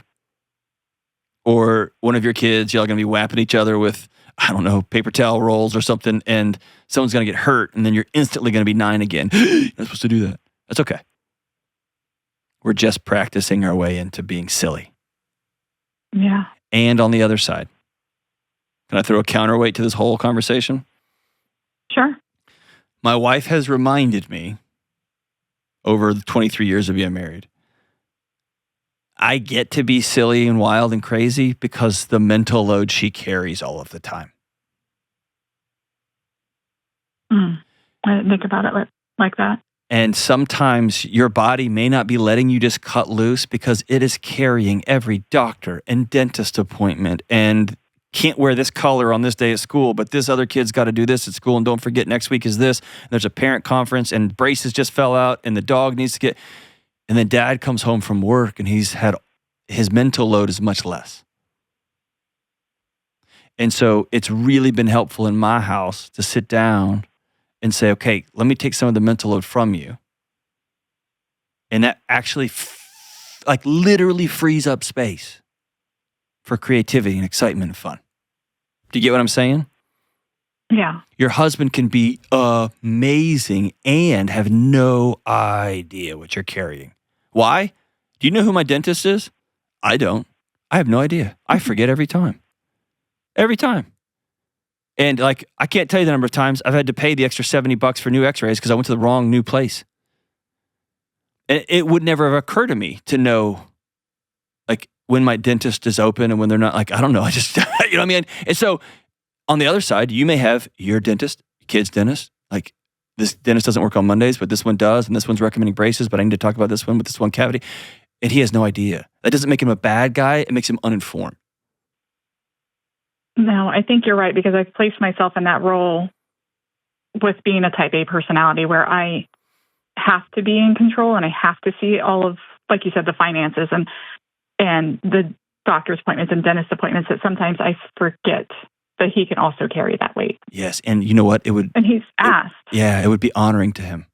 Or one of your kids, y'all are going to be whapping each other with, I don't know, paper towel rolls or something, and someone's going to get hurt and then you're instantly going to be 9 again. You're not supposed to do that. That's okay. We're just practicing our way into being silly. Yeah. And on the other side, can I throw a counterweight to this whole conversation? Sure. My wife has reminded me over the 23 years of being married, I get to be silly and wild and crazy because the mental load she carries all of the time. I didn't think about it like that. And sometimes your body may not be letting you just cut loose because it is carrying every doctor and dentist appointment and can't wear this color on this day at school, but this other kid's got to do this at school. And don't forget, next week is this. And there's a parent conference and braces just fell out and the dog needs to get, and then dad comes home from work and he's had, his mental load is much less. And so it's really been helpful in my house to sit down and say, okay, let me take some of the mental load from you. And that actually like literally frees up space for creativity and excitement and fun. Do you get what I'm saying? Yeah. Your husband can be amazing and have no idea what you're carrying. Why? Do you know who my dentist is? I don't. I have no idea. I forget every time. Every time. And like, I can't tell you the number of times I've had to pay the extra $70 for new x-rays because I went to the wrong new place. And it would never have occurred to me to know like when my dentist is open and when they're not. Like, I don't know. I just, you know what I mean? And so on the other side, you may have your dentist, kid's dentist, like this dentist doesn't work on Mondays, but this one does. And this one's recommending braces, but I need to talk about this one with this one cavity. And he has no idea. That doesn't make him a bad guy. It makes him uninformed. No, I think you're right, because I've placed myself in that role with being a type A personality where I have to be in control and I have to see all of, like you said, the finances and the doctor's appointments and dentist appointments, that sometimes I forget that he can also carry that weight. Yes, and you know what? And he's asked. It would be honoring to him.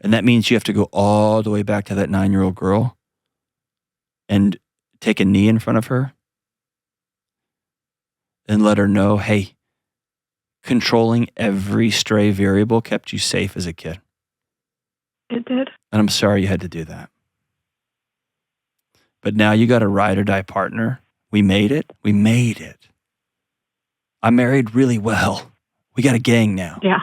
And that means you have to go all the way back to that 9-year-old girl and take a knee in front of her and let her know, hey, controlling every stray variable kept you safe as a kid. It did. And I'm sorry you had to do that. But now you got a ride or die partner. We made it. I married really well. We got a gang now. Yeah.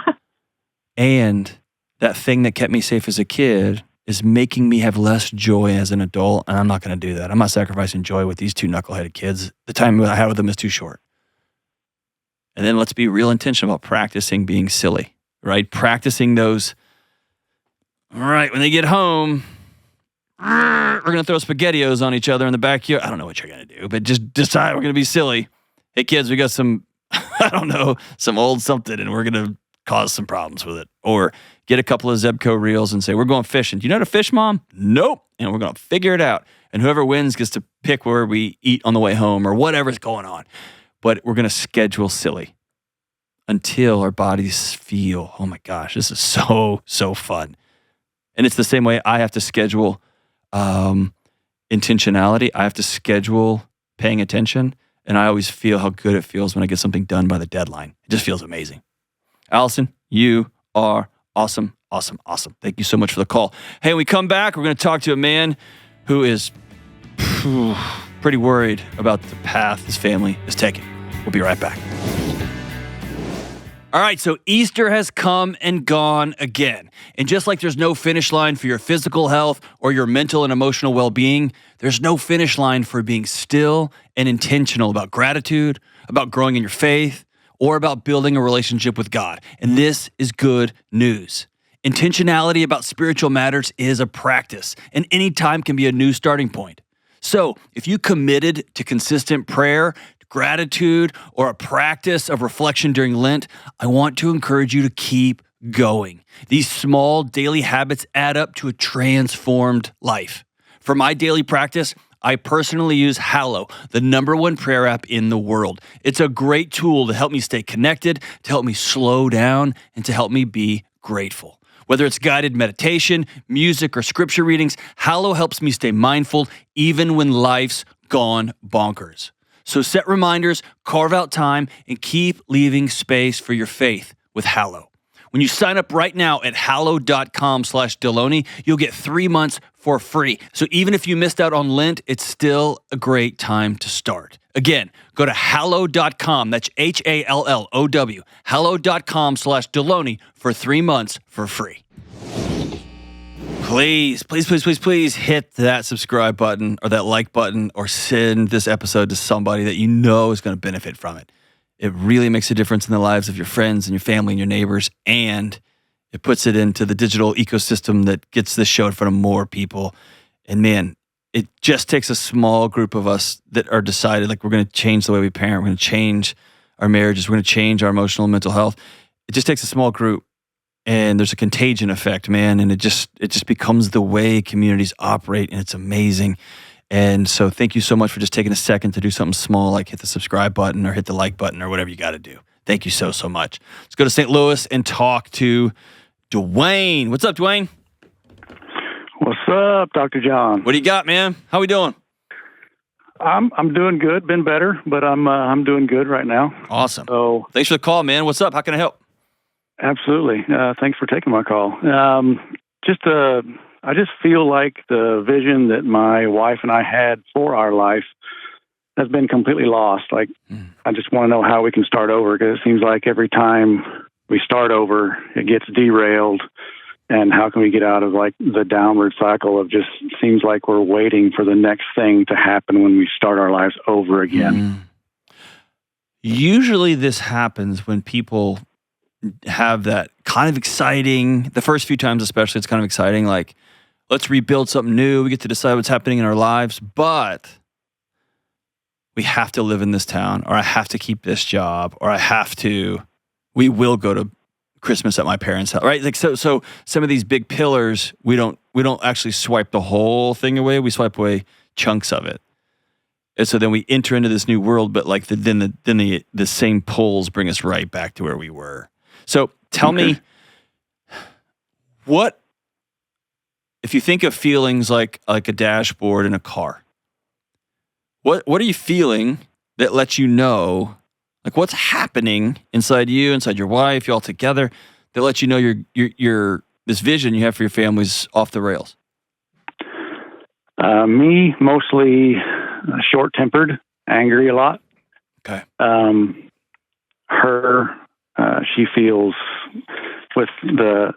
And that thing that kept me safe as a kid is making me have less joy as an adult. And I'm not going to do that. I'm not sacrificing joy with these two knuckleheaded kids. The time I had with them is too short. And then let's be real intentional about practicing being silly, right? Practicing those, all right, when they get home, we're going to throw SpaghettiOs on each other in the backyard. I don't know what you're going to do, but just decide we're going to be silly. Hey, kids, we got some, I don't know, some old something, and we're going to cause some problems with it. Or get a couple of Zebco reels and say, we're going fishing. Do you know how to fish, Mom? Nope. And we're going to figure it out. And whoever wins gets to pick where we eat on the way home or whatever's going on. But we're going to schedule silly until our bodies feel, oh my gosh, this is so fun. And it's the same way I have to schedule intentionality. I have to schedule paying attention. And I always feel how good it feels when I get something done by the deadline. It just feels amazing. Allison, you are awesome. Thank you so much for the call. Hey, when we come back, we're going to talk to a man who is pretty worried about the path his family is taking. We'll be right back. All right, so Easter has come and gone again. And just like there's no finish line for your physical health or your mental and emotional well-being, there's no finish line for being still and intentional about gratitude, about growing in your faith, or about building a relationship with God. And this is good news. Intentionality about spiritual matters is a practice, and any time can be a new starting point. So if you committed to consistent prayer, gratitude, or a practice of reflection during Lent, I want to encourage you to keep going. These small daily habits add up to a transformed life. For my daily practice, I personally use Hallow, the #1 prayer app in the world. It's a great tool to help me stay connected, to help me slow down, and to help me be grateful. Whether it's guided meditation, music, or scripture readings, Hallow helps me stay mindful even when life's gone bonkers. So set reminders, carve out time, and keep leaving space for your faith with Hallow. When you sign up right now at hallow.com/Delony, you'll get 3 months for free. So even if you missed out on Lent, it's still a great time to start. Again, go to hallow.com, that's HALLOW, hallow.com/Delony for 3 months for free. Please hit that subscribe button or that like button or send this episode to somebody that you know is going to benefit from it. It really makes a difference in the lives of your friends and your family and your neighbors, and it puts it into the digital ecosystem that gets this show in front of more people. And man, it just takes a small group of us that are decided, like, we're going to change the way we parent, we're going to change our marriages, we're going to change our emotional and mental health. It just takes a small group. And there's a contagion effect, man, and it just becomes the way communities operate, and it's amazing. And so thank you so much for just taking a second to do something small, like hit the subscribe button or hit the like button or whatever you got to do. Thank you so much. Let's go to St. Louis and talk to Dwayne. What's up, Dwayne? What's up, Dr. John? What do you got, man? How we doing? I'm doing good. Been better, but I'm doing good right now. Awesome. So thanks for the call, man. What's up? How can I help? Absolutely. Thanks for taking my call. I just feel like the vision that my wife and I had for our life has been completely lost. Like, I just want to know how we can start over, because it seems like every time we start over, it gets derailed. And how can we get out of like the downward cycle of just seems like we're waiting for the next thing to happen when we start our lives over again? Usually this happens when people have that kind of exciting, the first few times especially, it's kind of exciting, like, let's rebuild something new. We get to decide what's happening in our lives, but we have to live in this town, or I have to keep this job, or we will go to Christmas at my parents' house, right? Like, so some of these big pillars, we don't actually swipe the whole thing away. We swipe away chunks of it. And so then we enter into this new world, but like the same pulls bring us right back to where we were. So tell me, what, if you think of feelings like a dashboard in a car, what are you feeling that lets you know, like, what's happening inside you, inside your wife, you all together, that lets you know your this vision you have for your family's off the rails? Me, mostly short-tempered, angry a lot. Okay. Her, she feels with the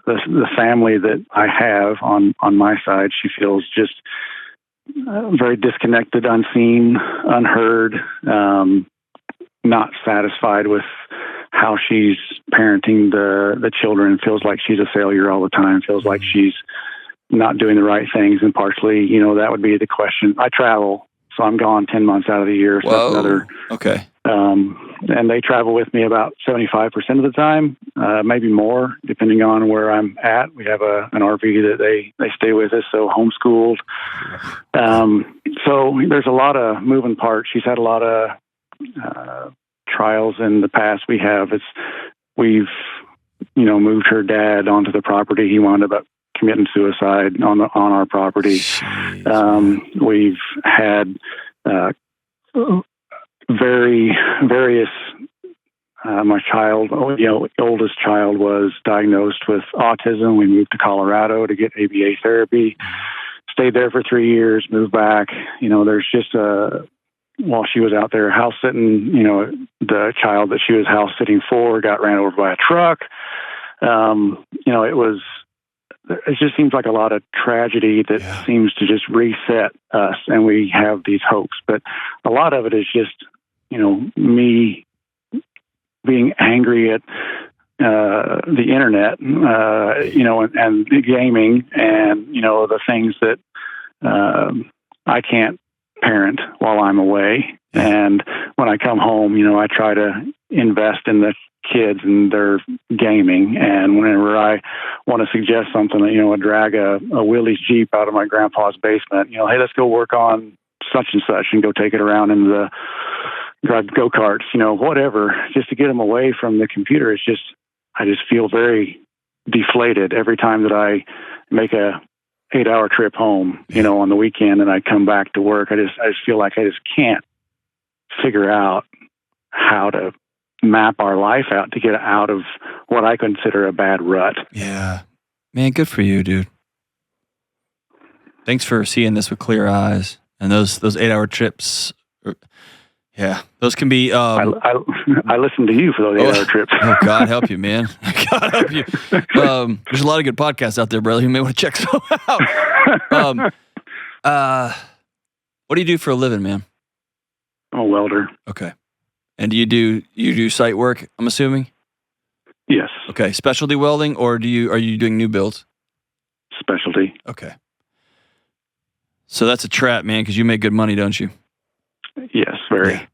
family that I have on my side, she feels just very disconnected, unseen, unheard, not satisfied with how she's parenting the children, feels like she's a failure all the time, feels like she's not doing the right things. And partially, that would be the question. I travel, so I'm gone 10 months out of the year. So that's another. Okay. And they travel with me about 75% of the time, maybe more, depending on where I'm at. We have an RV that they stay with us, so homeschooled. So there's a lot of moving parts. She's had a lot of trials in the past. We've moved her dad onto the property. He wound up committing suicide on our property. We've had various. My child, oldest child, was diagnosed with autism. We moved to Colorado to get ABA therapy. Stayed there for 3 years. Moved back. There's just while she was out there house sitting, the child that she was house sitting for got ran over by a truck. It just seems like a lot of tragedy that seems to just reset us, and we have these hopes. But a lot of it is just, me being angry at the internet, and the gaming, and, the things that I can't parent while I'm away. And when I come home, I try to invest in the kids and their gaming. And whenever I want to suggest something, I drag a Willys Jeep out of my grandpa's basement, hey, let's go work on such and such and go take it around in the go-karts, whatever, just to get them away from the computer. I just feel very deflated every time that I make a 8-hour trip home, on the weekend, and I come back to work. I just feel like I just can't figure out how to map our life out to get out of what I consider a bad rut. Yeah. Man, good for you, dude. Thanks for seeing this with clear eyes. And those 8-hour trips, those can be... I listen to you for those 8-hour trips. Oh, God help you, man. God help you. There's a lot of good podcasts out there, brother. You may want to check some out. What do you do for a living, man? I'm a welder. Okay. And do you do site work, I'm assuming? Yes. Okay. Specialty welding, or are you doing new builds? Specialty. Okay. So that's a trap, man, because you make good money, don't you? Yes, very. Yeah.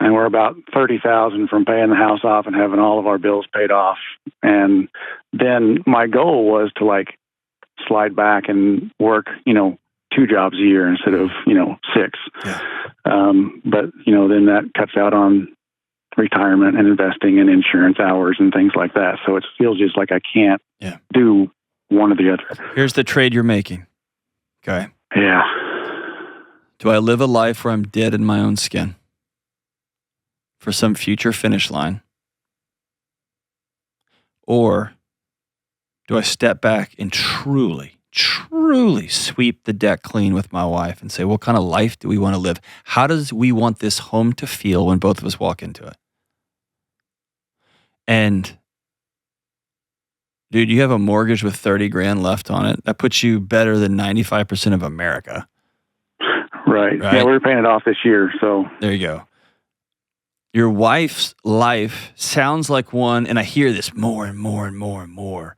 And we're about $30,000 from paying the house off and having all of our bills paid off. And then my goal was to slide back and work, 2 jobs a year instead of 6. Yeah. But then that cuts out on retirement and investing and insurance hours and things like that. So it feels just like I can't do one or the other. Here's the trade you're making. Okay. Yeah. Do I live a life where I'm dead in my own skin for some future finish line? Or do I step back and truly truly sweep the deck clean with my wife and say, what kind of life do we want to live? How does we want this home to feel when both of us walk into it? And dude, you have a mortgage with 30 grand left on it. That puts you better than 95% of America. Right. Yeah, we're paying it off this year. So there you go. Your wife's life sounds like one, and I hear this more and more and more and more.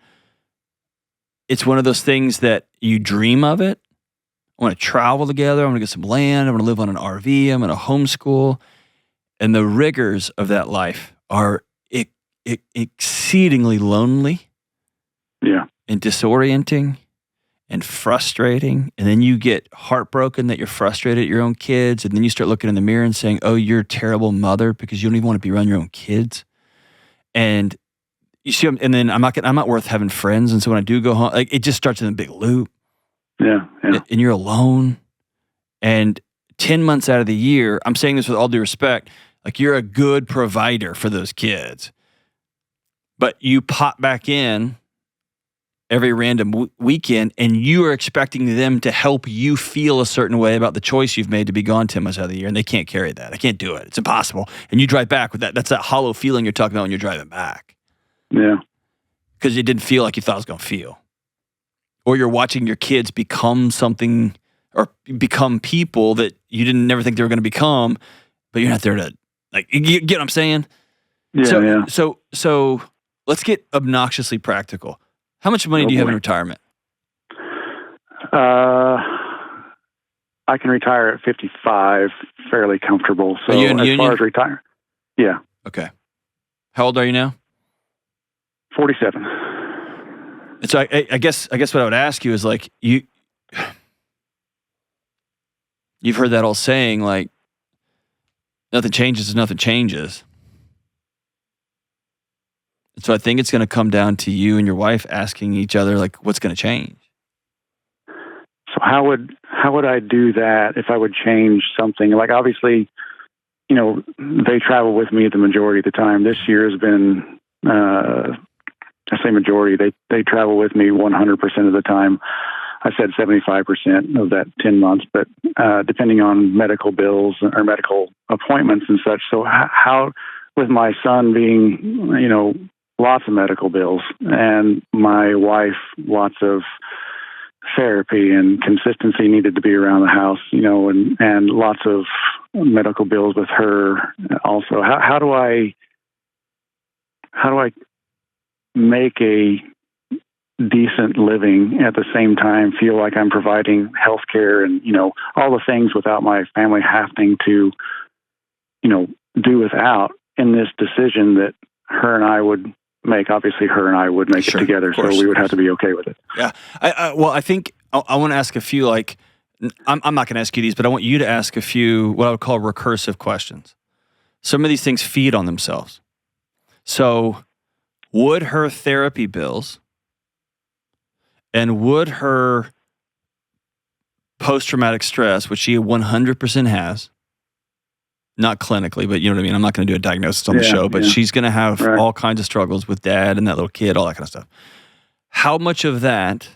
It's one of those things that you dream of it. I want to travel together. I want to get some land. I want to live on an RV. I'm going to homeschool. And the rigors of that life are exceedingly lonely. Yeah. And disorienting and frustrating. And then you get heartbroken that you're frustrated at your own kids. And then you start looking in the mirror and saying, oh, you're a terrible mother because you don't even want to be around your own kids. And you see, and then I'm not worth having friends. And so when I do go home, like, it just starts in a big loop. Yeah. And you're alone. And 10 months out of the year, I'm saying this with all due respect, like, you're a good provider for those kids. But you pop back in every random weekend, and you are expecting them to help you feel a certain way about the choice you've made to be gone 10 months out of the year, and they can't carry that. I can't do it. It's impossible. And you drive back with that. That's that hollow feeling you're talking about when you're driving back. Yeah. Because it didn't feel like you thought it was going to feel. Or you're watching your kids become something or become people that you didn't never think they were going to become, but you're not there to, like, you get what I'm saying? Yeah. So let's get obnoxiously practical. How much money do you have in retirement? I can retire at 55, fairly comfortable. So are you in as union? Far as retire, yeah. Okay. How old are you now? 47. And so I guess what I would ask you is, like, you've heard that old saying, like, nothing changes as nothing changes. So I think it's going to come down to you and your wife asking each other, like, what's going to change? So how would I do that if I would change something? Like, obviously, you know, they travel with me the majority of the time. This year has been, I say majority, they travel with me 100% of the time. I said 75% of that 10 months, but depending on medical bills or medical appointments and such. So how, with my son being, you know, lots of medical bills, and my wife, lots of therapy and consistency needed to be around the house, you know, and lots of medical bills with her also. How do I make a decent living at the same time, feel like I'm providing health care and, you know, all the things without my family having to, you know, do without in this decision that her and I would make? Obviously, her and I would make it together, so we would have to be okay with it. Yeah. Well, I think I want to ask a few, like, I'm not going to ask you these, but I want you to ask a few what I would call recursive questions. Some of these things feed on themselves. So would her therapy bills and would her post-traumatic stress, which she 100% has, not clinically, but you know what I mean? I'm not going to do a diagnosis on the show, but she's going to have all kinds of struggles with dad and that little kid, all that kind of stuff. How much of that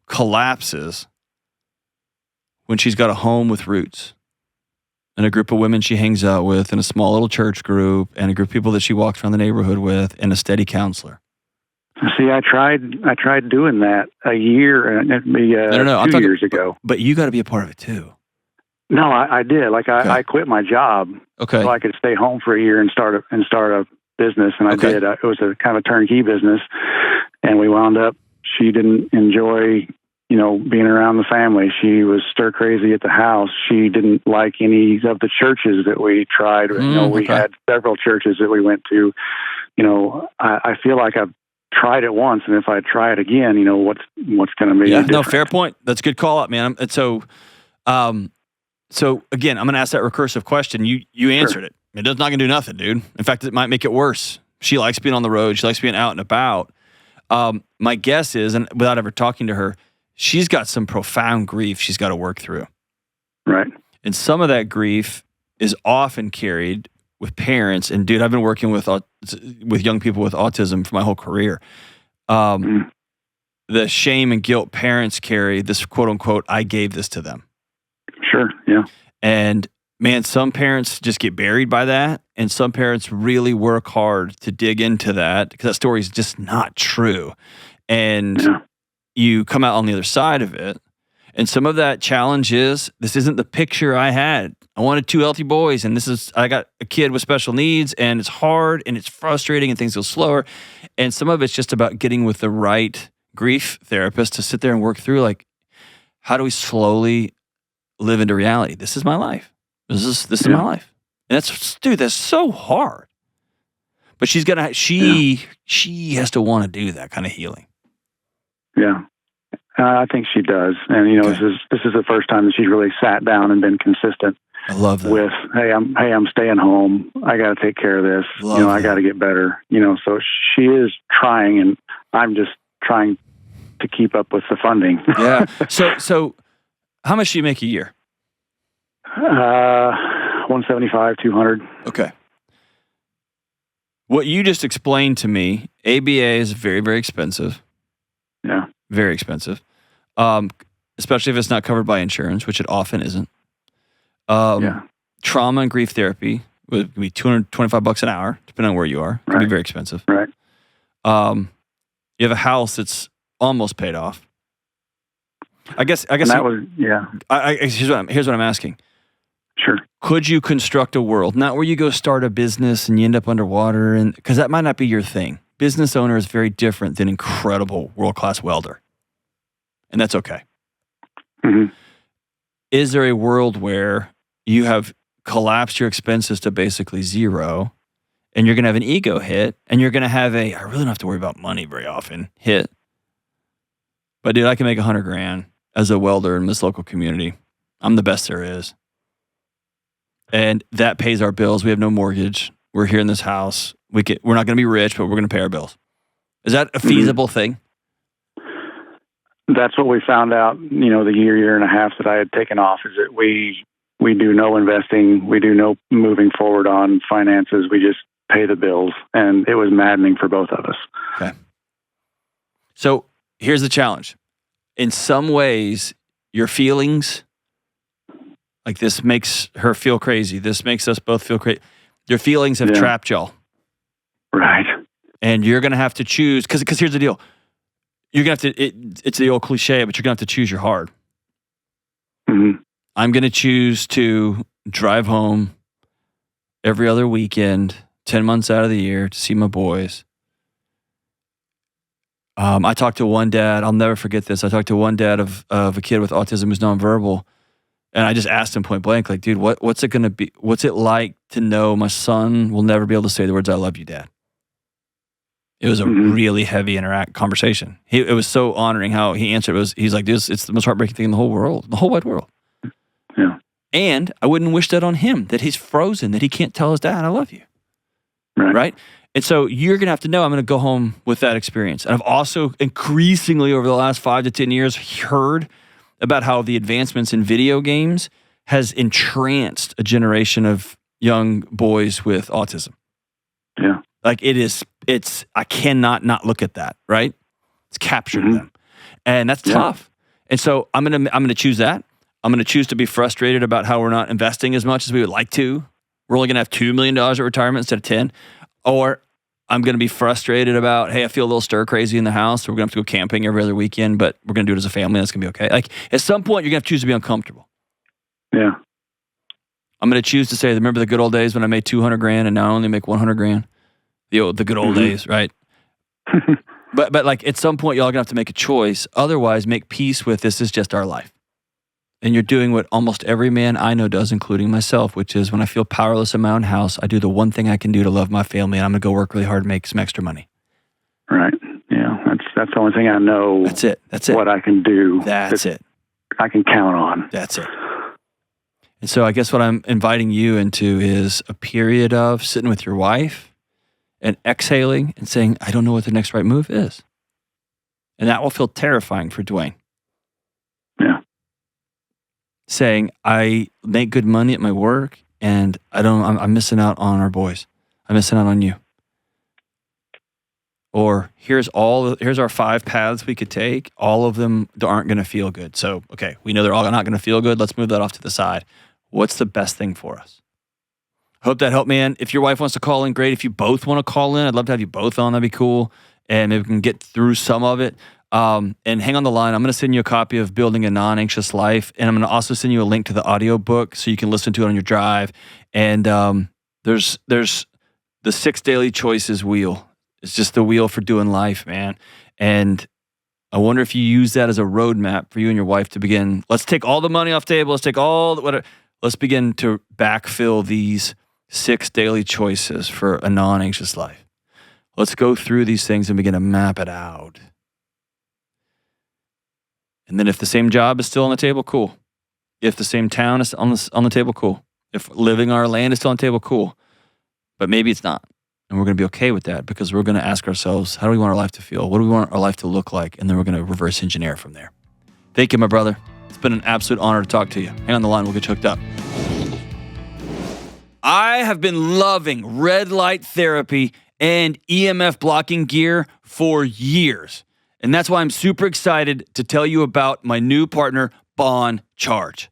collapses when she's got a home with roots and a group of women she hangs out with and a small little church group and a group of people that she walks around the neighborhood with and a steady counselor? See, I tried doing that a year, no, 2 years ago. But you got to be a part of it too. No, I did. Like, I quit my job so I could stay home for a year and start a business, and I did. It was a kind of a turnkey business, and we wound up. She didn't enjoy, you know, being around the family. She was stir crazy at the house. She didn't like any of the churches that we tried. You know, we had several churches that we went to. You know, I feel like I've tried it once, and if I try it again, you know, what's going to be different? No, fair point. That's a good call out, man. And so again, I'm going to ask that recursive question. You answered it. It's not going to do nothing, dude. In fact, it might make it worse. She likes being on the road. She likes being out and about. My guess is, and without ever talking to her, she's got some profound grief she's got to work through. Right. And some of that grief is often carried with parents. And dude, I've been working with young people with autism for my whole career. the shame and guilt parents carry, this quote unquote, I gave this to them. Sure, yeah. And man, some parents just get buried by that, and some parents really work hard to dig into that because that story is just not true. And you come out on the other side of it. And some of that challenge is, this isn't the picture I had. I wanted 2 healthy boys, and I got a kid with special needs, and it's hard, and it's frustrating, and things go slower. And some of it's just about getting with the right grief therapist to sit there and work through, like, how do we slowly live into reality? This is my life. This is my life. And that's so hard. But she has to want to do that kind of healing. Yeah. I think she does. And, this is the first time that she's really sat down and been consistent. I love that. With, hey, I'm staying home. I got to take care of this. I got to get better. So she is trying, and I'm just trying to keep up with the funding. Yeah. So how much do you make a year? 175, 200. Okay. What you just explained to me, ABA is very, very expensive. Yeah. Very expensive. Especially if it's not covered by insurance, which it often isn't. Trauma and grief therapy would be $225 an hour, depending on where you are. It can be very expensive. Right. You have a house that's almost paid off. I guess and that was, yeah. Here's what I'm asking. Sure. Could you construct a world, not where you go start a business and you end up underwater, and because that might not be your thing. Business owner is very different than incredible world-class welder. And that's okay. Mm-hmm. Is there a world where you have collapsed your expenses to basically zero, and you're going to have an ego hit, and you're going to have I really don't have to worry about money very often hit. But dude, I can make $100,000 as a welder in this local community. I'm the best there is. And that pays our bills. We have no mortgage. We're here in this house. We're not going to be rich, but we're going to pay our bills. Is that a feasible thing? That's what we found out, the year and a half that I had taken off, is that we do no investing. We do no moving forward on finances. We just pay the bills. And it was maddening for both of us. Okay. So here's the challenge. In some ways, your feelings, like this makes her feel crazy. This makes us both feel crazy. Your feelings have trapped y'all. Right. And you're going to have to choose, because here's the deal. You're going to have to, it's the old cliche, but you're going to have to choose your hard. Mm-hmm. I'm going to choose to drive home every other weekend, 10 months out of the year to see my boys. I talked to one dad, I'll never forget this. I talked to one dad of a kid with autism who's nonverbal. And I just asked him point blank, like, dude, what's it going to be? What's it like to know my son will never be able to say the words, I love you, Dad? It was a really heavy conversation. It was so honoring how he answered. He's like, dude, it's the most heartbreaking thing in the whole world, the whole wide world. Yeah. And I wouldn't wish that on him, that he's frozen, that he can't tell his dad, I love you. Right? And so you're going to have to know I'm going to go home with that experience. And I've also increasingly over the last 5 to 10 years heard about how the advancements in video games has entranced a generation of young boys with autism. Yeah. Like I cannot not look at that, right? It's captured them. And that's tough. And so I'm going to choose that. I'm going to choose to be frustrated about how we're not investing as much as we would like to. We're only going to have $2 million at retirement instead of 10. Or I'm going to be frustrated about, hey, I feel a little stir crazy in the house. So we're going to have to go camping every other weekend, but we're going to do it as a family. That's going to be okay. Like at some point, you're going to have to choose to be uncomfortable. Yeah. I'm going to choose to say, remember the good old days when I made $200,000 and now I only make $100,000? The good old days, right? But like at some point, y'all are going to have to make a choice. Otherwise, make peace with this is just our life. And you're doing what almost every man I know does, including myself, which is when I feel powerless in my own house, I do the one thing I can do to love my family, and I'm going to go work really hard and make some extra money. Right. Yeah. That's the only thing I know. That's it. What I can do. That's it. I can count on. That's it. And so I guess what I'm inviting you into is a period of sitting with your wife and exhaling and saying, I don't know what the next right move is. And that will feel terrifying for Dwayne. Yeah. Saying, I make good money at my work and I'm missing out on our boys. I'm missing out on you. or here's our 5 paths we could take. All of them aren't going to feel good. So, okay, we know they're all not going to feel good. Let's move that off to the side. What's the best thing for us? Hope that helped, man. If your wife wants to call in, great. If you both want to call in, I'd love to have you both on. That'd be cool. And maybe we can get through some of it. And hang on the line. I'm going to send you a copy of Building a Non-Anxious Life. And I'm going to also send you a link to the audiobook so you can listen to it on your drive. And there's the 6 daily choices wheel. It's just the wheel for doing life, man. And I wonder if you use that as a roadmap for you and your wife to begin. Let's take all the money off the table. Let's take all whatever. Let's begin to backfill these 6 daily choices for a non-anxious life. Let's go through these things and begin to map it out. And then if the same job is still on the table, cool. If the same town is on the table, cool. If living on our land is still on the table, cool. But maybe it's not. And we're going to be okay with that because we're going to ask ourselves, how do we want our life to feel? What do we want our life to look like? And then we're going to reverse engineer from there. Thank you, my brother. It's been an absolute honor to talk to you. Hang on the line. We'll get you hooked up. I have been loving red light therapy and EMF blocking gear for years. And that's why I'm super excited to tell you about my new partner, Bond Charge.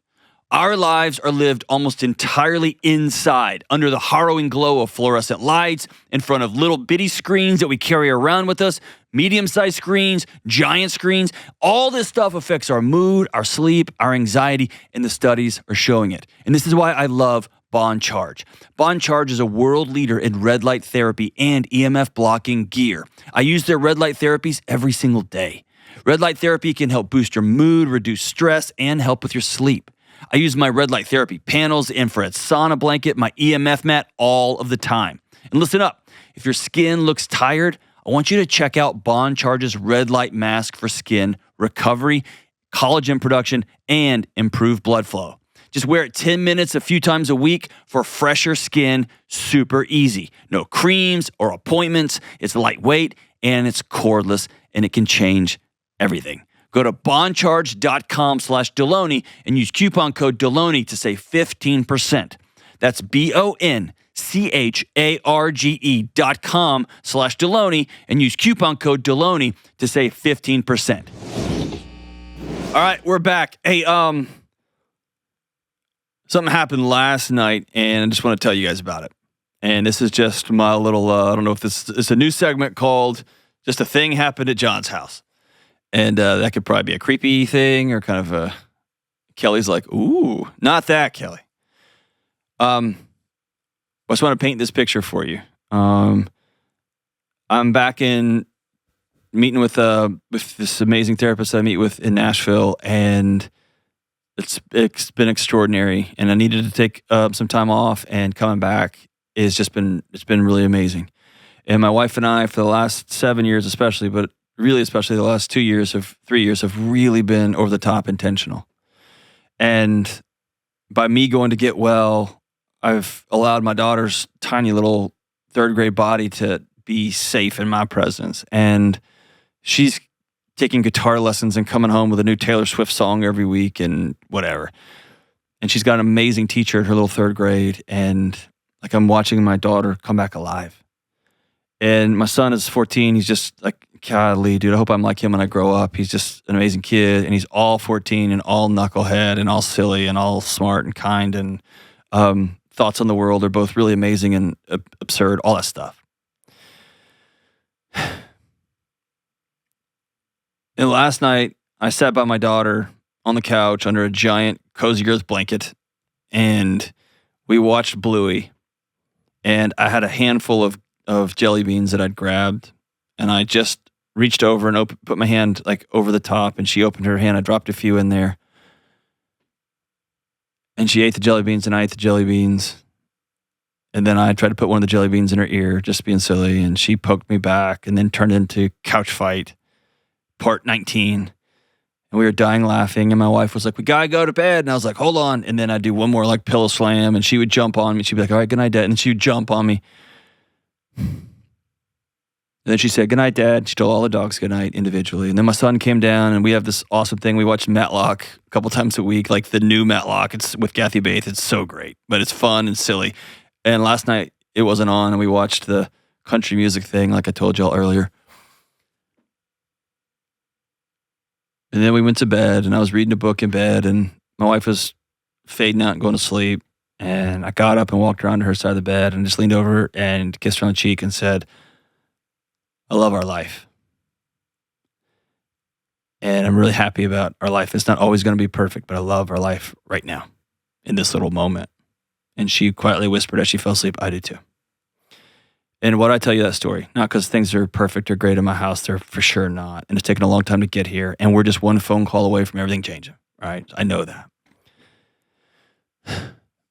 Our lives are lived almost entirely inside, under the harrowing glow of fluorescent lights, in front of little bitty screens that we carry around with us, medium-sized screens, giant screens. All this stuff affects our mood, our sleep, our anxiety, and the studies are showing it. And this is why I love Bond Charge. Bond Charge is a world leader in red light therapy and EMF blocking gear. I use their red light therapies every single day. Red light therapy can help boost your mood, reduce stress, and help with your sleep. I use my red light therapy panels, infrared sauna blanket, my EMF mat all of the time. And listen up, if your skin looks tired, I want you to check out Bond Charge's red light mask for skin recovery, collagen production, and improved blood flow. Just wear it 10 minutes a few times a week for fresher skin, super easy. No creams or appointments, it's lightweight, and it's cordless, and it can change everything. Go to bondcharge.com/Delony and use coupon code Delony to save 15%. That's BONCHARGE.com/Delony and use coupon code Delony to save 15%. All right, we're back. Hey, something happened last night, and I just want to tell you guys about it. And this is just my little, I don't know if this is a new segment called Just a Thing Happened at John's House. And that could probably be a creepy thing or kind of a, Kelly's like, ooh, not that, Kelly. I just want to paint this picture for you. I'm back in meeting with this amazing therapist I meet with in Nashville, and it's been extraordinary. And I needed to take some time off, and coming back it's been really amazing. And my wife and I, for the last 7 years especially, but really especially the last 3 years have really been over the top intentional. And by me going to get well, I've allowed my daughter's tiny little 3rd grade body to be safe in my presence. And she's taking guitar lessons and coming home with a new Taylor Swift song every week and whatever. And she's got an amazing teacher at her little 3rd grade. And like, I'm watching my daughter come back alive. And my son is 14. He's just like, golly, dude, I hope I'm like him when I grow up. He's just an amazing kid, and he's all 14 and all knucklehead and all silly and all smart and kind, and thoughts on the world are both really amazing and absurd, all that stuff. And last night, I sat by my daughter on the couch under a giant Cozy Earth blanket, and we watched Bluey, and I had a handful of jelly beans that I'd grabbed, and I just reached over and put my hand like over the top, and she opened her hand. I dropped a few in there, and she ate the jelly beans, and I ate the jelly beans. And then I tried to put one of the jelly beans in her ear, just being silly, and she poked me back, and then turned into Couch Fight, part 19. And we were dying laughing, and my wife was like, we gotta go to bed. And I was like, hold on. And then I'd do one more like pillow slam, and she would jump on me. She'd be like, all right, good night, Dad. And she would jump on me. And then she said, good night, Dad. She told all the dogs good night individually. And then my son came down, and we have this awesome thing. We watch Matlock a couple times a week, like the new Matlock. It's with Kathy Bates. It's so great, but it's fun and silly. And last night it wasn't on, and we watched the country music thing like I told y'all earlier. And then we went to bed, and I was reading a book in bed, and my wife was fading out and going to sleep. And I got up and walked around to her side of the bed and just leaned over her and kissed her on the cheek and said, I love our life. And I'm really happy about our life. It's not always going to be perfect, but I love our life right now in this little moment. And she quietly whispered as she fell asleep, I do too. And why do I tell you that story? Not because things are perfect or great in my house. They're for sure not. And it's taken a long time to get here. And we're just one phone call away from everything changing, right? I know that.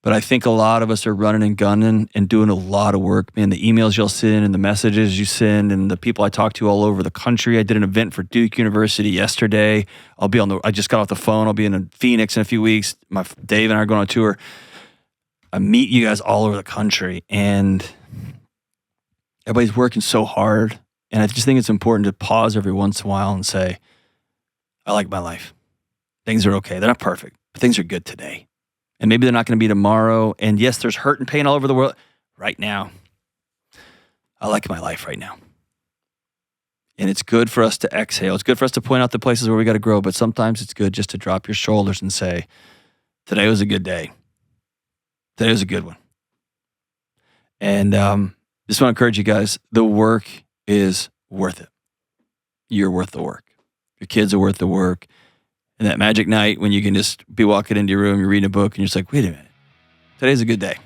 But I think a lot of us are running and gunning and doing a lot of work. Man, the emails you'll send and the messages you send and the people I talk to all over the country. I did an event for Duke University yesterday. I just got off the phone. I'll be in Phoenix in a few weeks. Dave and I are going on a tour. I meet you guys all over the country, and everybody's working so hard. And I just think it's important to pause every once in a while and say, I like my life. Things are okay. They're not perfect, but things are good today. And maybe they're not going to be tomorrow. And yes, there's hurt and pain all over the world. Right now, I like my life right now. And it's good for us to exhale. It's good for us to point out the places where we got to grow. But sometimes it's good just to drop your shoulders and say, today was a good day. Today was a good one. And just want to encourage you guys, the work is worth it. You're worth the work. Your kids are worth the work. And that magic night when you can just be walking into your room, you're reading a book, and you're just like, wait a minute. Today's a good day.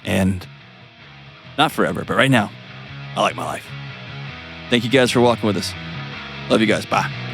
And not forever, but right now, I like my life. Thank you guys for walking with us. Love you guys. Bye.